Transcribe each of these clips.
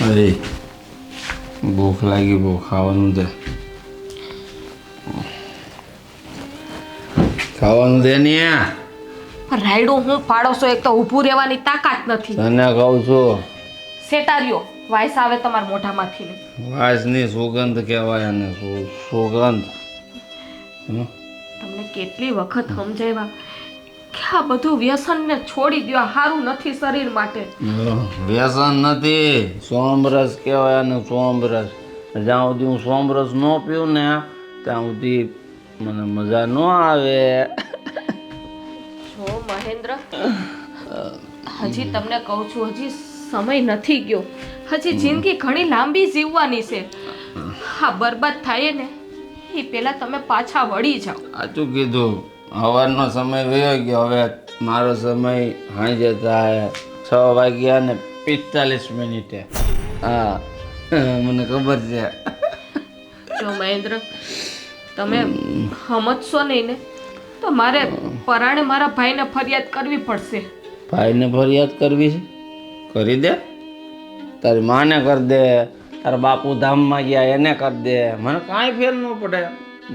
અરે ભૂખ લાગી, બહુ ખાવાનું દે, ખાવાનું દે ને. રાયડું હું પાડો છો, એક તો ઊભું રહેવાની તાકાત નથી. તને કહું છું. સેટારિયો વાયસ આવે તમારા મોઢામાંથી ને. વાસની સુગંધ કહેવાય અને સુગંધ. તમને કેટલી વખત સમજાવ્યા કે આ બધું વ્યસન ને છોડી દો, સારું નથી શરીર માટે. વ્યસન નથી, સોમરસ કહેવાય અને સોમરસ. જ્યાં સુધી હું સોમરસ ન પીવું ને ત્યાં સુધી મને મજા ન આવે. જો મહેન્દ્ર, હજી તમને કહું છું, હજી સમય નથી ગયો. હજી જિંદગી ઘણી લાંબી જીવવાની છે. હા, બરબાદ થાય ને એ પેલા તમે પાછા વળી જાઓ. સાચું કીધું. સવારનો સમય વયો ગયો, હવે મારો સમય સાંજે થાય 6 વાગ્યા ને 45 મિનિટે. હા, મને ખબર છે. જો મહેન્દ્ર, તમે સમજશો નહીં ને તો મારે પરાણે મારા ભાઈને ફરિયાદ કરવી પડશે. ભાઈને ફરિયાદ કરવી છે? કરી દે. તારી માને કરી દે, તારા બાપુ ધામમાં ગયા એને કરી દે, મને કાંઈ ફેર ન પડે.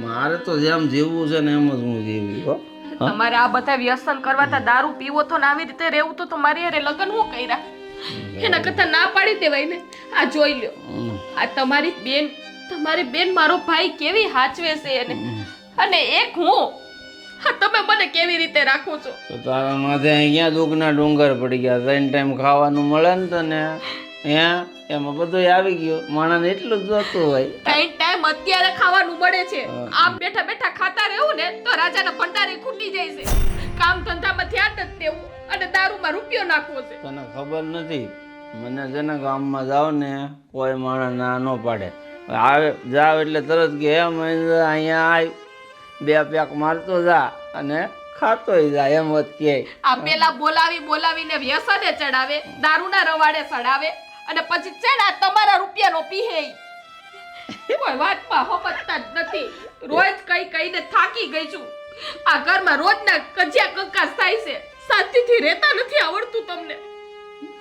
મારે તો જેમ જીવવું છે ને એમ જ હું જીવી. તમારે આ બધા વ્યસન કરવા તા, દારૂ પીવો તો ને આવી રીતે રહેવું તો મારી હારે લગ્ન હું કર્યા? એના કરતા ના પાડી દેવાય ને. આ જોઈ લ્યો, આ તમારી બેન મારો ભાઈ કેવી હાચવે છે એને, અને એક હું. હા, તમે મને કેવી રીતે રાખો છો? તો તારા માથે અહીંયા દુઃખના ડુંગર પડી ગયા. 3 ટાઈમ ખાવાનું મળે ને તને, એમાં બધું આવી ગયું. માણસને એટલું જ જોતું હોય. 3 ટાઈમ અત્યારે ખાવાનું મળે છે. આપ બેઠા બેઠા ખાતા રહેવું ને તો રાજાના ભંડારે ખૂટી જાય છે. કામ ધંધામાં ધ્યાન નથી દેવું અને દારૂમાં રૂપિયો નાખવો છે. તને ખબર નથી, મને છે ને ગામમાં જાવ ને કોઈ માણસ ના ન પાડે. આવે જાવ એટલે તરત કે એમ અહીંયા આવ, 2 પેક મારતો જા અને ખાતોય જા, એમ જ કે. આ પેલા બોલાવીને વ્યસને ચડાવે, દારૂના રવાડે ચડાવે અને પછી છે ને તમારા રૂપિયાનો પીહે. કોઈ વાતમાં સમજતા જ નથી. રોજ કઈને થાકી ગઈ છું. આ ઘરમાં રોજના કજિયા કંકાસ થાય છે. શાંતિથી રહેતા નથી આવડતું તમને.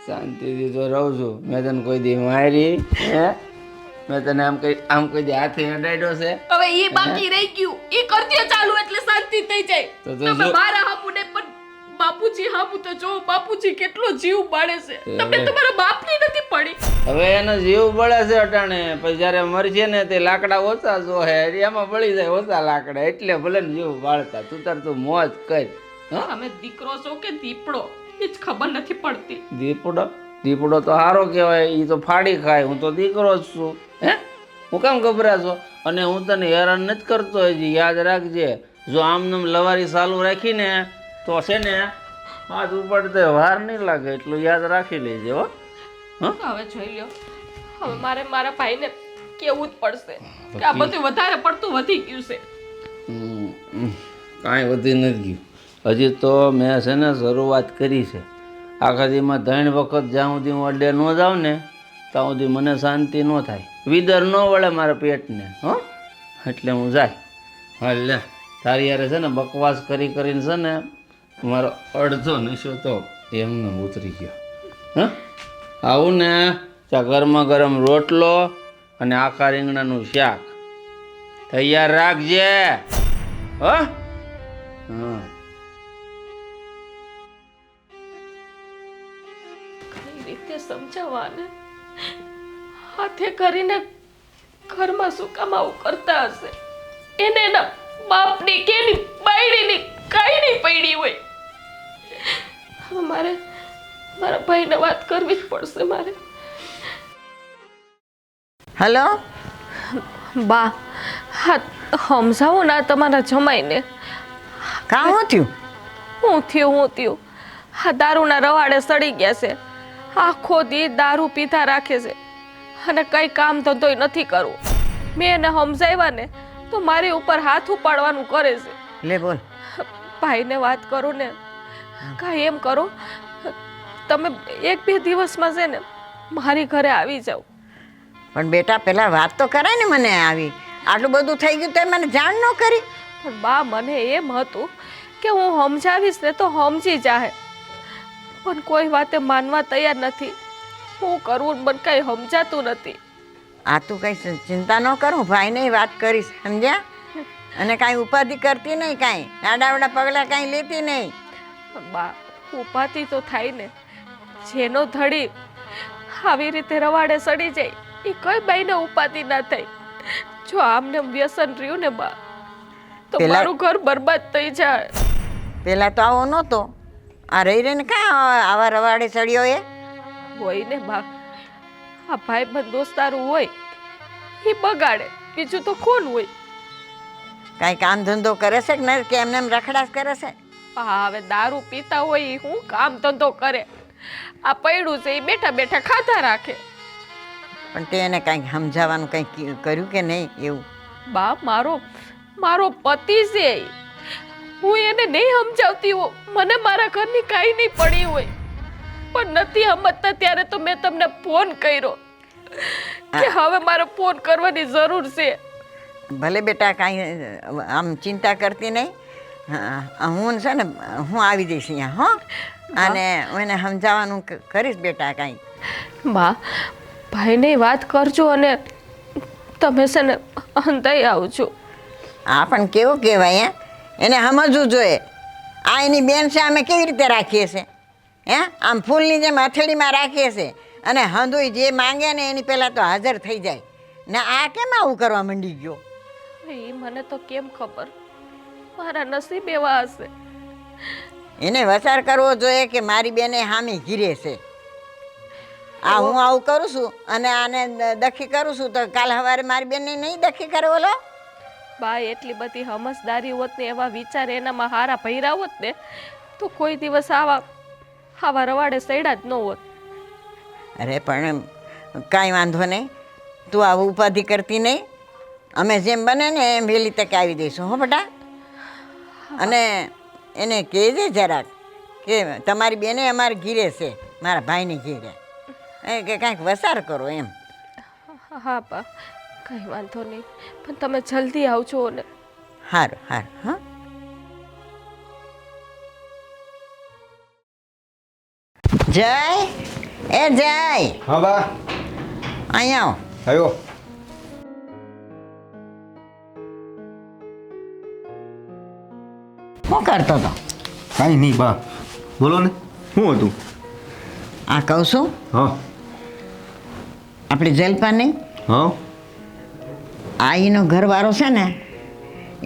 શાંતિથી તો રહું છું. મેં તને કોઈ દી મારી? મેં તને આમ કોઈ દી હાથે અડાડ્યો છે? હવે ઈ બાકી રહી ગયું. ઈ કરજો ચાલુ એટલે શાંતિ થઈ જાય. તમે મારા હામુ ને પણ બાપુજી હામુ તો જો, બાપુજી કેટલો જીવ બાળે છે. તમને તમારા બાપની નથી પડી. હવે એનો જીવ બળે છે અટાણે, પછી જયારે મરશે ને તે લાકડા ઓછા જોહે, એમાં બળી જાય ઓછા લાકડા, એટલે ભલે ને જીવ બાળતા. તું મોજ કર. તમે દીકરો છો કે દીપડો એ જ ખબર નથી પડતી. દીપડો તો સારો કહેવાય, એ તો ફાડી ખાય. હું તો દીકરો જ છું. હું કામ ગભરાશો? અને હું તને હેરાન નથી કરતો. હજી યાદ રાખજે, જો આમને લવારી ચાલુ રાખીને તો છે ને હાથ ઉપાડતે વાર નહીં લાગે, એટલું યાદ રાખી લેજે. હો, હવે જોઈ લ્યો, હવે મારે મારા ભાઈને કેવું જ પડશે કે આ બધું વધારે પડતું વધી ગયું છે. કાંઈ વધી નથી ગયું. હજી તો મેં છે ને શરૂઆત કરી છે. આખા દીમાં 3 વખત જ્યાં સુધી હું અડ્ડે ન જાઉં ને ત્યાં સુધી મને શાંતિ ન થાય. વિદર ન વળે મારા પેટને. એટલે હું જાય. હા, લે તારી યારે છે ને બકવાસ કરીને છે ને મારો અડધો નશો તો એમને ઉતરી ગયો. આવું ને ત્યાં ગરમા ગરમ રોટલો અને આખા રીંગણાનું શાક તૈયાર રાખજે. હા, કઈ રીતે સમજાવવાને? હાથે કરીને ઘરમાં શું કામ આવું કરતા હશે? એને એના બાપની કે એની બાયડીની કઈ નહીં પડી હોય. હવે મારા ભાઈને વાત કરવી જ પડશે મારે. હેલો બા, હા સમજાવો ના તમારા જમાઈને. કામ થયું? હું થયું હા, દારૂના રવાડે સડી ગયા છે. આખો દી દારૂ પીધા રાખે છે અને કઈ કામ ધંધોય નથી કરવું. મેં એને સમજાવ્યા ને તો મારી ઉપર હાથ ઉપાડવાનું કરે છે. લે બોલ. ભાઈને વાત કરો ને. કાંઈ એમ કરો, તમે 1-2 દિવસમાં છે ને મારી ઘરે આવી જાઓ. પણ બેટા પેલા વાત તો કરાય ને મને આવી. આટલું બધું થઈ ગયું તો મને જાણ ન કરી? પણ બા, મને એમ હતું કે હું સમજાવીશ ને તો સમજી જાહે, પણ કોઈ વાતે માનવા તૈયાર નથી. શું કરવું મને કઈ સમજાતું નથી. આ તું કઈ ચિંતા ન કરું, ભાઈને વાત કરીશ, સમજ્યા? અને કાંઈ ઉપાધિ કરતી નહીં, કાંઈ આડાવડા પગલાં કાંઈ લેતી નહીં. બા ઉપાથી તો થાય ને. જેનો ધડી આવી રીતે રવાડે સડી જાય એ કઈ બાઈને ઉપાધિ ના થાય. જો આમને વ્યસન રહ્યું ને બા તો મારું ઘર બરબાદ થઈ જાય. પેલા તો આવો નહોતો, આ રહી રહીને કાં આવા રવાડે સડ્યો એ? હોય ને બા, આ ભાઈ બંધ દોસ્તારું હોય એ બગાડે, બીજું તો કોણ હોય? કાંઈ કામ ધંધો કરે છે કે નહીં, કે એમને એમ રખડાશ કરે છે? હા હવે દારૂ પીતા હોય ઈ હું કામ ધંધો કરે? આ પૈડું છે એ બેઠા બેઠા ખાધા રાખે. પણ તે એને કાંઈક સમજાવવાનું કંઈક કર્યું કે નહીં એવું? બા મારો પતિ છે, હું એને નહીં સમજાવતી હો, મને મારા ઘરની કાંઈ નહીં પડી હોય પણ નથી સમજતા. ત્યારે તો મેં તમને ફોન કર્યો કે હવે મારે ફોન કરવાની જરૂર છે. ભલે બેટા, કાંઈ આમ ચિંતા કરતી નહીં. હું છે ને હું આવી જઈશ અહીંયા, હો, અને હું એને સમજાવવાનું કરીશ બેટા. કાંઈ બા ભાઈને વાત કરજો અને તમે છે ને અંધાઈ આવજો. આ પણ કેવું કહેવાય, એને સમજવું જોઈએ. આ એની બેન છે, અમે કેવી રીતે રાખીએ છીએ? આમ ફૂલની જેમ હથેળીમાં રાખીએ છીએ અને હંધુય જે માંગે ને એની પહેલાં તો હાજર થઈ જાય ને. આ કેમ આવું કરવા માંડી ગયો? એ મને તો કેમ ખબર, મારા નસીબ એવા હશે. એને વસાર કરવો જોઈએ કે મારી બેને હામી ઘીરે છે. આ હું આવું કરું છું અને આને દખી કરું છું તો કાલ સવારે મારી બેનને નહીં દખી કરે બોલો? બા એટલી બધી સમજદારી હોત ને એવા વિચાર એનામાં હારા ભર્યા હોત ને તો કોઈ દિવસ આવા રવાડે સડ્યા જ ન હોત. અરે પણ કાંઈ વાંધો નહીં, તું આવું ઉપાધિ કરતી નહીં. અમે જેમ બને ને એમ વહેલી તકે આવી દઈશું, હો બેટા. અને એને કહેજે જરાક કે તમારી બેને અમારે ઘીરે છે, મારા ભાઈને ઘીરે, કે કાંઈક વસાર કરો એમ. હા બા કંઈ વાંધો નહીં, પણ તમે જલ્દી આવજો ને. સારું સારું, હા. જય જય. હા બા, અહીંયા આવો. આવ્યો. શું કરતો હતો? કાંઈ નહીં બા, બોલો ને, શું હતું? આ કહું છું, હા આપણે જલપા નહીં, હા આ એનો ઘરવાળો છે ને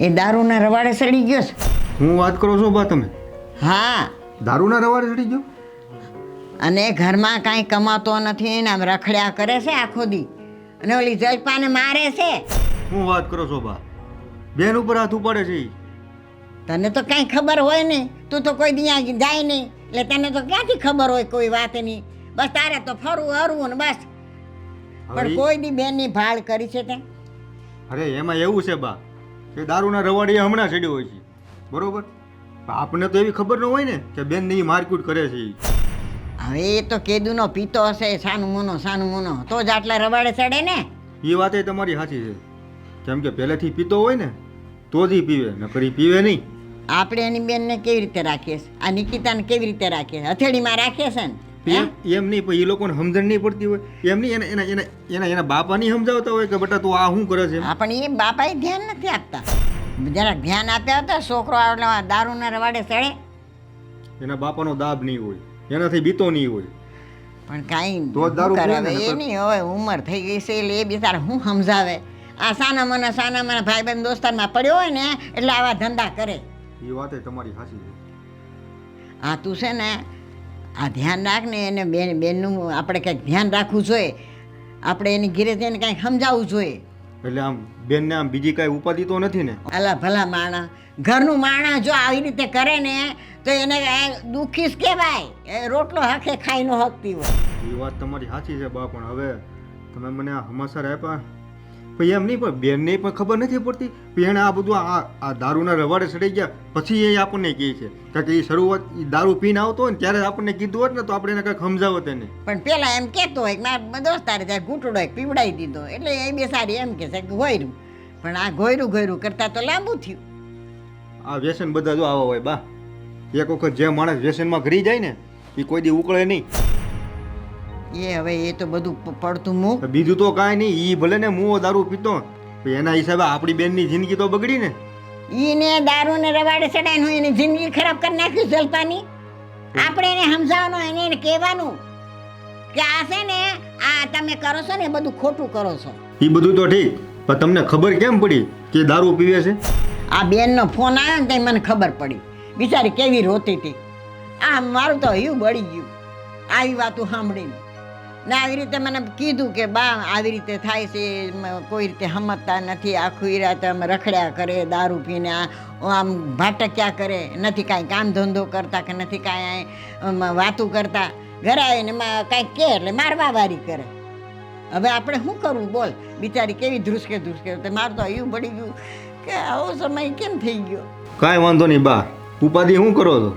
એ દારૂના રવાડે સડી ગયો છે. હું વાત કરો છો બા તમે? હા, દારૂના રવાડે ચડી ગયો? અને ઘરમાં કાંઈ કમાતો નથી ને આમ રખડ્યા કરે છે આખો દી, અને ઓલી જલપાને મારે છે. હું વાત કરો છો બા? બેન ઉપર હાથ ઉપાડે છે ઈ. તને તો કાંઈ ખબર હોય નહીં, તું તો કોઈ દી જાય નહીં, એટલે તને તો ક્યાંથી ખબર હોય કોઈ વાતની? બસ તારે તો ફરવું હરવું ને બસ. પણ કોઈ દી બેનની ભાળ કરી છે તે? અરે એમાં એવું છે બા કે દારૂના રવાડે એ હમણાં ચડ્યો હોય છે, બરોબર? આપણને તો એવી ખબર ન હોય ને કે બેન ને મારકૂટ કરે છે ઈ. હવે એ તો કેદુનો પીતો હશે, સાનું મોનો તો જ આટલા રવાડે ચડે ને. એ વાત એ તમારી સાચી છે, કેમ કે પહેલેથી પીતો હોય ને તો જ ઈ પીવે, નકર ઈ પીવે નહીં. આપણે એની બેનને કેવી રીતે રાખીએ છીએ? આ નિકિતાને કેવી રીતે રાખીએ? હથેળીમાં રાખીએ છે ને? એમ નહીં, પણ એ લોકોને સમજણ નહીં પડતી હોય. એમ નહીં, એના બાપા નહીં સમજાવતા હોય કે બેટા તું આ શું કરે છે? પણ એ બાપાએ ધ્યાન નથી આપતા. જરાક ધ્યાન આપ્યા હતા, છોકરો દારૂના રવાડે ચડે. એના બાપાનો દાબ નહીં હોય, એનાથી બીતો નહીં હોય. પણ કાંઈ તો જ દારૂ પીવે ને, કરાવે એ નહીં. હવે ઉંમર થઈ ગઈ છે એટલે એ બિચારા શું સમજાવે? આ સાના મને ભાઈબંધ દોસ્તારમાં પડ્યો હોય ને એટલે આવા ધંધા કરે. એ વાત તમારી સાચી છે. આ તું છે ને આ ધ્યાન રાખ ને, એને બેનનું આપણે કંઈક ધ્યાન રાખવું જોઈએ. આપણે એની ઘીરે જઈને કાંઈક સમજાવવું જોઈએ. એટલે આમ બેનને આમ બીજી કાંઈ ઉપાધિ તો નથી ને? અલા ભલા માણા, ઘરનું માણા જો આવી રીતે કરે ને તો એને દુઃખી જ કહેવાય. એ રોટલો હકે ખાઈ ન હકતી હોય. એ વાત તમારી સાચી છે બા, પણ હવે તમે મને આ સમાચાર આપ્યા પછી એમ નહીં, પણ બેનને પણ ખબર નથી પડતી. પછી એણે આ બધું આ દારૂના રવાડે ચડી ગયા પછી એ આપણને કહે છે કારણ કે એ શરૂઆત દારૂ પીને આવતો હોય ને ત્યારે આપણને કીધું હોત ને તો આપણે એને કંઈક સમજાવત એને. પણ પેલા એમ કહેતો હોય કે મારા દોસ્તારે જાય ઘૂંટડો એક પીવડાવી દીધો એટલે એ બેસાડી એમ કે છે કે ગોયરું. પણ આ ગોયરું કરતાં તો લાંબુ થયું. આ વ્યસન બધા જો આવા હોય બા. એક વખત જે માણસ વ્યસનમાં ઘરી જાય ને એ કોઈ દી ઉકળે નહીં. એ હવે એ તો બધું પડતું મૂક. બીજું તો કાંઈ નહીં, ઈ ભલે ને મુઓ દારૂ પીતો પણ એના હિસાબે આપણી બેનની જિંદગી તો બગડી ને. ઈને દારૂ ને રવાડે ચડાઈને હું એની જિંદગી ખરાબ કરી નાખી જલપાની. આપણે એને સમજાવવાનું, એને કહેવાનું કે આ છે ને આ તમે કરો છો ને એ બધું ખોટું કરો છો. ઈ બધું તો ઠીક, પણ તમને ખબર કેમ પડી કે દારૂ પીવે છે? આ બેનનો ફોન આવ્યો ને તો મને ખબર પડી. બિચારી કેવી રોતી હતી. આ મારું તો હયું બળી ગયું આવી વાતો સાંભળીને. ને આવી રીતે મને કીધું કે બા આવી રીતે થાય છે, કોઈ રીતે સમજતા નથી, આખી રાત આમ રખડ્યા કરે, દારૂ પીને આમ ભાટક્યા કરે, નથી કાંઈ કામ ધંધો કરતા કે નથી કાંઈ વાતું કરતા, ઘરે આવીને કાંઈક કહે એટલે મારવા વારી કરે. હવે આપણે શું કરવું બોલ? બિચારી કેવી ધ્રુસકે તો મારું તો હયું બળી ગયું કે આવો સમય કેમ થઈ ગયો. કાંઈ વાંધો નહીં બા, ઉપાધિ શું કરો છો?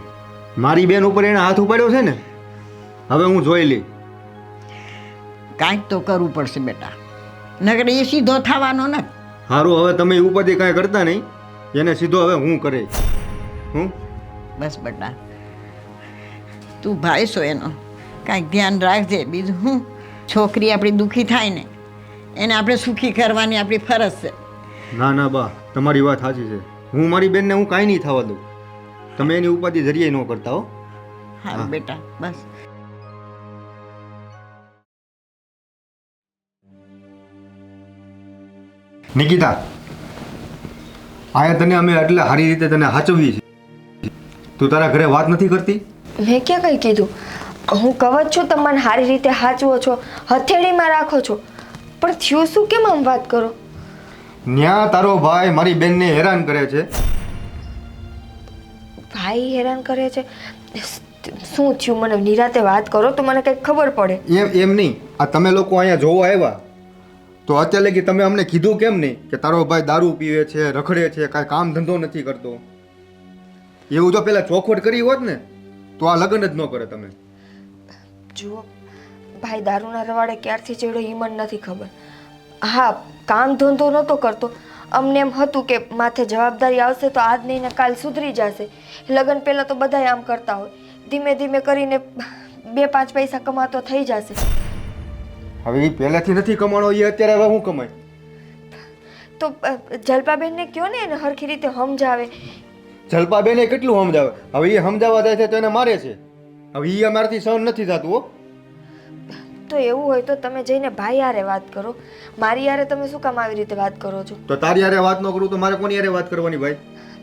મારી બેન ઉપર એને હાથ ઉપાડ્યો છે ને, હવે હું જોઈ લઈ. કાંઈક તો કરવું પડશે બેટા, નકર એ સીધો થવાનો નથી. સારું, હવે તમે ઉપાધિ કાંઈ કરતા નહીં, એને સીધો હવે હું કરે. હું બસ બેટા, તું ભાઈ છો એનો કાંઈક ધ્યાન રાખજે. બીજું હું, છોકરી આપણી દુઃખી થાય ને એને આપણે સુખી કરવાની આપણી ફરજ છે. ના ના બા, તમારી વાત સાચી છે. હું મારી બેનને હું કાંઈ નહીં થવા દઉં. તમે એની ઉપાધિ જરીએ ન કરતા હો. હા બેટા, બસ. નિકિતા, આયા તને અમે એટલે સારી રીતે તને સાચવીએ છીએ. તું તારા ઘરે વાત નથી કરતી? મેં ક્યાં કંઈ કીધું? હું કહું જ છું તમે મને સારી રીતે સાચવો છો, હથેળીમાં રાખો છો, પણ થયું શું કેમ આમ વાત કરો? ન્યા તારો ભાઈ મારી બેનને હેરાન કરે છે. ભાઈ હેરાન કરે છે? શું થયું? મને નિરાતે વાત કરો તો મને કંઈક ખબર પડે. એમ નહીં, આ તમે લોકો અહીંયા જોવા આવ્યા તો અત્યારે લગી તમે અમને કીધું કેમ નહીં કે તારો ભાઈ દારૂ પીવે છે, રખડે છે, કાંઈ કામ ધંધો નથી કરતો? એવું તો પેલા ચોખવટ કરી હોત ને તો આ લગ્ન જ ન કરે તમે. જુઓ, ભાઈ દારૂના રવાડે ક્યારથી ચડ્યો એ મને નથી ખબર. હા, કામ ધંધો નહોતો કરતો, અમને એમ હતું કે માથે જવાબદારી આવશે તો આજ નહીં ને કાલ સુધરી જશે. લગ્ન પહેલાં તો બધાય આમ કરતા હોય, ધીમે ધીમે કરીને 2-5 પૈસા કમાતો થઈ જશે. હવે એ પહેલાથી નથી કમાણો, એ અત્યારે હવે હું કમાય? તો જલપાબેનને કયો ને એને હરખી રીતે સમજાવે. જલપાબેને કેટલું સમજાવે? હવે એ સમજાવવા જાય છે તો એને મારે છે. હવે એ અમારાથી સહન નથી થતું હો. તો એવું હોય તો તમે જઈને ભાઈ હારે વાત કરો. મારી હારે તમે શું કામ આવી રીતે વાત કરો છો? તો તારી હારે વાત ન કરું તો મારે કોની હારે વાત કરવાની ભાઈ?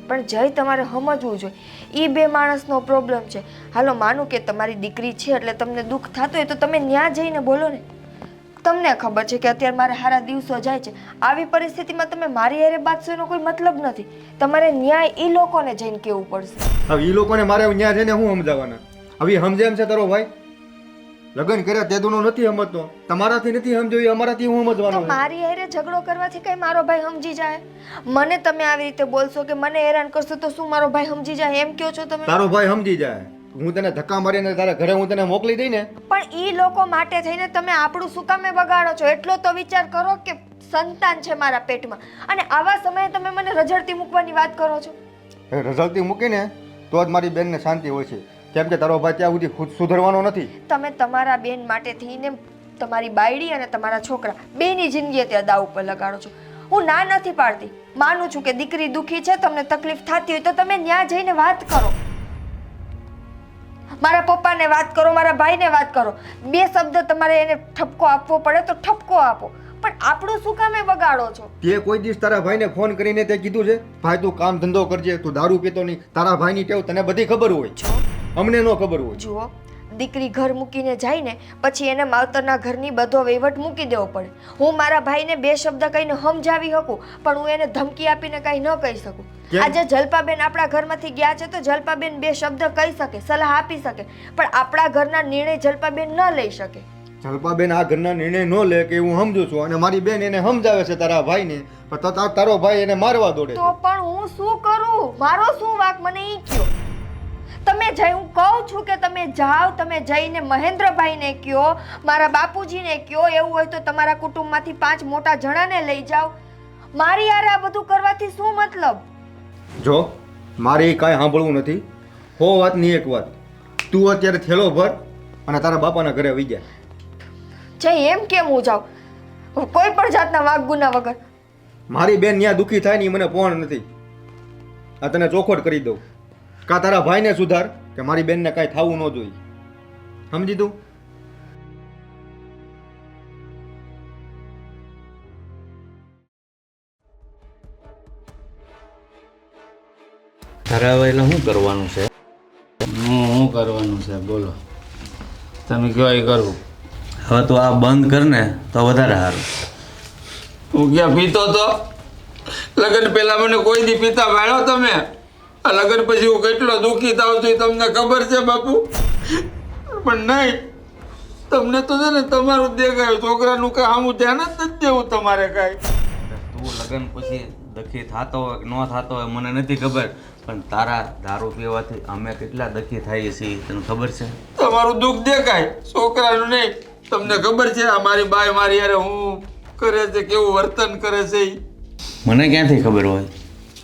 પણ જય તમારે સમજવું જોઈએ, એ બે માણસનો પ્રોબ્લેમ છે. હાલો માનું કે તમારી દીકરી છે એટલે તમને દુઃખ થતું હોય તો તમે ન્યા જઈને બોલો ને. તમને ખબર છે કે અત્યારે મારે સારા દિવસો જાય છે, આવી પરિસ્થિતિમાં તમે મારી હારે બાંધશો એનો કોઈ મતલબ નથી. તમારે ન્યાય એ લોકોને જઈને કહેવું પડશે. હવે એ લોકોને મારે ત્યાં જઈને હું સમજાવવાના? હવે એ સમજે એમ છે તારો ભાઈ? લગ્ન કર્યા તે દોનો નથી સમજતો, તમારાથી નથી સમજ્યો, અમારાથી હું સમજવાનો? મારી હારે ઝઘડો કરવાથી કઈ મારો ભાઈ સમજી જાય? મને તમે આવી રીતે બોલશો કે મને હેરાન કરશો તો શું મારો ભાઈ સમજી જાય એમ કહો છો તમે? તારો ભાઈ સમજી જાય. હું તને ધક્કા મારીને તારા ઘરે હું તને મોકલી દઈ ને. પણ ઈ લોકો માટે થઈને તમે આપણું શું કામે બગાડો છો? એટલો તો વિચાર કરો કે સંતાન છે મારા પેટમાં, અને આવા સમયે તમે મને રઝળતી મૂકવાની વાત કરો છો. રઝળતી મૂકીને તો જ મારી બેનને શાંતિ હોય છે, કેમ કે તારો ભાઈ ત્યાં સુધી ખુદ સુધરવાનો નથી. તમે તમારા બેન માટે થઈને તમારી બાયડી અને તમારા છોકરા બેની જિંદગી ત્યાં દાવ ઉપર લગાડો છો. હું ના નથી પાડતી, માનું છું કે દીકરી દુઃખી છે, તમને તકલીફ થતી હોય તો તમે ન્યા જઈને વાત કરો. મારા પપ્પાને વાત કરો, મારા ભાઈને વાત કરો. 2 શબ્દ તમારે એને ઠપકો આપવો પડે તો ઠપકો આપો, પણ આપણું શું કામે બગાડો છો? તે કોઈ દિવસ તારા ભાઈને ફોન કરીને તે કીધું છે ભાઈ તું કામ ધંધો કરજે, તું દારૂ પીતો નહીં? તારા ભાઈની ટેવ તને બધી ખબર હોય, અમને ન ખબર હોય. જુઓ, દીકરી ઘર મૂકીને જાય ને પછી એને માવતરના ઘરની બધો વહીવટ મૂકી દેવો પડે. હું મારા ભાઈને 2 શબ્દ કહીને સમજાવી શકું, પણ હું એને ધમકી આપીને કંઈ ન કહી શકું. આજે જલપાબેન આપણા ઘરમાંથી ગયા છે તો જલપાબેન 2 શબ્દ કહી શકે, સલાહ આપી શકે, પણ આપણા ઘરના નિર્ણય જલપાબેન ન લઈ શકે. જલપાબેન આ ઘરના નિર્ણય ન લે કે હું સમજુ છું, અને મારી બેન એને સમજાવે છે તારા ભાઈને, પણ તારો ભાઈ એને મારવા દોડે. તો પણ હું શું કરું? મારો શું વાંક મને ઈ કયો? તમે જઈ, હું કહું છું કે તમે જાઓ, તમે જઈને મહેન્દ્રભાઈને કયો, મારા બાપુજીને કયો, એવું હોય તો તમારા કુટુંબમાંથી 5 મોટા જણાને લઈ જાઓ. મારી યાર આ બધું કરવાથી શું મતલબ? જો મારે કાંઈ સાંભળવું નથી. હો વાતની એક વાત, તું અત્યારે થેલો ભર અને તારા બાપાના ઘરે આવી ગયા. જઈ એમ કેમ હું જાઉં કોઈ પણ જાતના વાગ ગુના વગર? મારી બેન ત્યાં દુઃખી થાય ને ઈ મને પણ નથી. આ તને ચોખવટ કરી દઉં. કા તારા ભાઈને સુધાર કે મારી બેનને કાંઈ થવું ન જોઈએ. સમજી તું? તારે હવે એટલે શું કરવાનું છે? શું કરવાનું છે બોલો, તમે કહો એ કરવું. હવે તું આ બંધ કર ને તો વધારે સારું. હું ક્યાં પીતો તો? લગ્ન પહેલા મને કોઈ દી પીતા વાળ્યો તમે? આ લગ્ન પછી હું કેટલો દુઃખી થાવ છું એ તમને ખબર છે બાપુ? પણ નહીં, તમને તો છે ને તમારું દેખાયું, છોકરાનું કાંઈ આમું ધ્યાન જ નથી દેવું તમારે કાંઈ. તું લગ્ન પછી દખી થતો હોય કે ન થતો હોય મને નથી ખબર, પણ તારા દારૂ પીવાથી અમે કેટલા દખી થઈએ છીએ તને ખબર છે? તમારું દુઃખ દેખાય, છોકરાનું નહીં. તમને ખબર છે આ મારી બાઈ મારી યારે હું કરે છે, કેવું વર્તન કરે છે ઈ? મને ક્યાંથી ખબર હોય?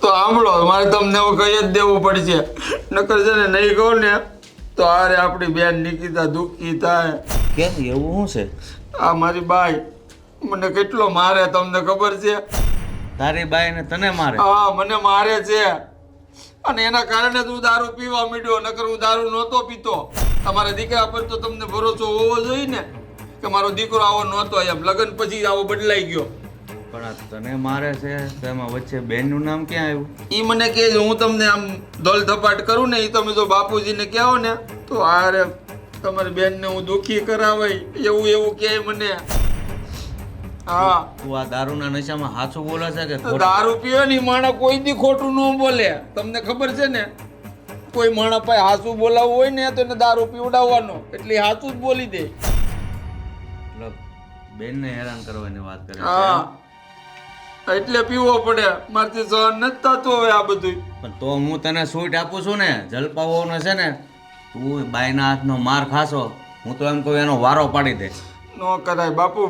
તો સાંભળો, મારે તમને એવું કહી જ દેવું પડશે, નકર છે ને નહીં કહું ને તો આરે આપણી બેન નિકિતા દુઃખી થાય. કેમ એવું શું છે? આ મારી બાઈ મને કેટલો મારે તમને ખબર છે? તારી બાઈ ને તને મારે? હા, મને મારે છે અને એના કારણે તું દારૂ પીવા માંડ્યો, નકર હું દારૂ નહોતો પીતો. તમારા દીકરા પર તો તમને ભરોસો હોવો જોઈએ ને કે મારો દીકરો આવો નહોતો, એમ લગ્ન પછી આવો બદલાઈ ગયો. પણ આ તને મારે છે તો એમાં વચ્ચે બેનનું નામ ક્યાં આવ્યું? ઈ મને કહે છે, હું તમને આમ દોલ ધપાટ કરું ને, એ તમે જો બાપુજીને કહો ને તો આરે તમારી બેનને હું દુઃખી કરાવાય એવું એવું કહે મને. હા, તું આ દારૂના નશામાં સાચું બોલે છે કે તો ખોટું? દારૂ પીવે ને માણસ કોઈ દી ખોટું ન બોલે, તમને ખબર છે ને? કોઈ માણસ પાસે હાસું બોલાવવું હોય ને તો એને દારૂ પીવડાવવાનો, એટલે હાસું જ બોલી દે. મતલબ બેનને હેરાન કરવાની વાત કરે છે? હા, એટલે પીવો પડે, મારથી સહન નથી થતું હવે આ બધું. પણ તો હું તને સ્વીટ આપું છું ને, જલપાવોને છે ને, તું બાઈના હાથનો માર ખાશો, હું તો એમ કહું એનો વારો પાડી દે. ન કરાય બાપુ,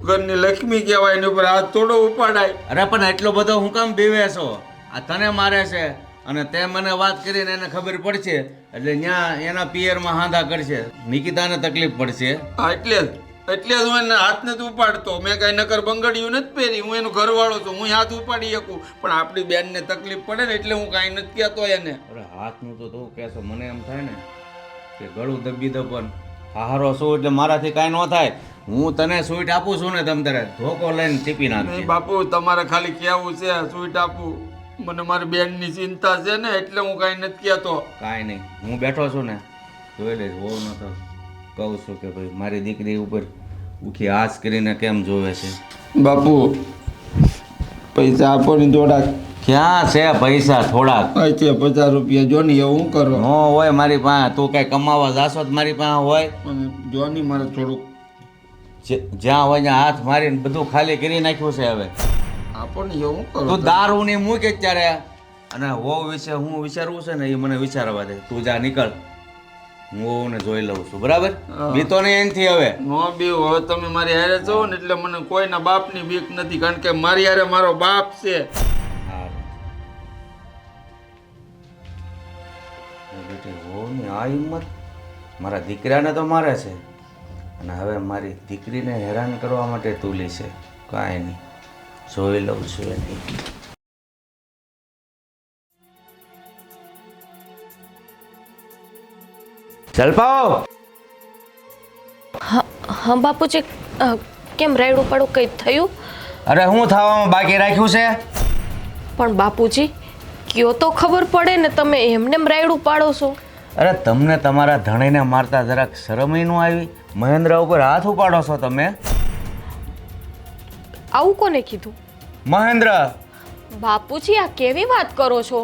ઘરની લક્ષ્મી કહેવાય, એની ઉપર હાથ થોડો ઉપાડાય. અરે પણ એટલો બધો હું કામ બીવે છો? આ તને મારે છે અને તે મને વાત કરીને એને ખબર પડશે એટલે ત્યાં એના પિયરમાં હાંધા કરશે, નિકિતાને તકલીફ પડશે. હા, એટલે જ હું એને હાથ નથી ઉપાડતો. મેં કાંઈ નકર બંગડીયું નથી પહેરી, હું એનો ઘરવાળો છું, હું હાથ ઉપાડી શકું, પણ આપણી બેનને તકલીફ પડે ને એટલે હું કાંઈ નથી કહેતો એને. અરે હાથનું તો તું કહેશો, મને એમ થાય ને કે ગળું દબી દો, પણ હારો શું એટલે મારાથી કાંઈ ન થાય. હું તને સ્વીટ આપું છું ને તમ તારે ધોકો લઈને ટીપી નહીં નાખી. બાપુ, તમારે ખાલી કહેવું છે સ્વીટ આપું, મને મારી બેનની ચિંતા છે ને એટલે હું કાંઈ નથી કહેતો. કાંઈ નહીં, હું બેઠો છું ને જોઈ લઈશ. હોવ ન તો કહું છું કે ભાઈ મારી દીકરી ઉપર ઉખી આશ કરીને કેમ જોવે છે. બાપુ, પૈસા આપો ને થોડાક. ક્યાં છે પૈસા? થોડાક છે 50 રૂપિયા, જો ને એવું કરો. ન હોય મારી પાસે. તું કઈ કમાવા જાશો તો મારી પાસે હોય. જો ને મારે થોડુંક જ્યાં હોય ત્યાં હાથ મારીને બધું ખાલી કરી નાખ્યું છે. હવે આપો ને એવું કરો. તું દારૂ ની મૂકે ત્યારે અને વહુ વિશે હું વિચારવું છે ને એ મને વિચારવા દે. તું જા નીકળ, હું વહુને જોઈ લઉં છું, બરાબર? બીતો નહીં એનથી હવે. નો બીવ, હવે તમે મારી હારે છો ને એટલે મને કોઈના બાપની બીક નથી, કારણ કે મારી હારે મારો બાપ છે. બેટી વહુની આ હિંમત! મારા દીકરાને તો મારે છે અને હવે મારી દીકરીને હેરાન કરવા માટે તુલી છે. કાંઈ નહીં, જોઈ લઉં છું એની. જલપાઓ! હા બાપુજી, કેમ રાયડું પાડું કંઈ થયું? અરે હું થવામાં બાકી રાખ્યું છે? પણ બાપુજી કયો તો ખબર પડે ને, તમે એમને રાયડું પાડો છો? અરે તમને તમારા ધણીને મારતા જરાક શરમ ય ન આવી? મહેન્દ્ર ઉપર હાથ ઉપાડો છો તમે? આવું કોને કીધું? મહેન્દ્ર! બાપુજી આ કેવી વાત કરો છો?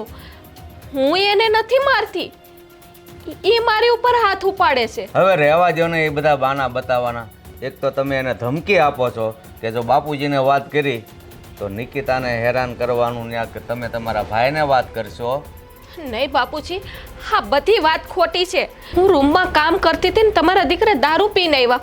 હું એને નથી મારતી, એ મારી ઉપર હાથ ઉપાડે છે. હવે રહેવા દો ને એ બધા બાના બતાવવાના. એક તો તમે એને ધમકી આપો છો કે જો બાપુજીને વાત કરી તો નિકિતાને હેરાન કરવાનું, ત્યાં તમે તમારા ભાઈને વાત કરશો. નહીં બાપુજી, હા બધી વાત ખોટી છે. હું રૂમમાં કામ કરતી હતી ને તમારા દીકરા દારૂ પીને આવ્યા.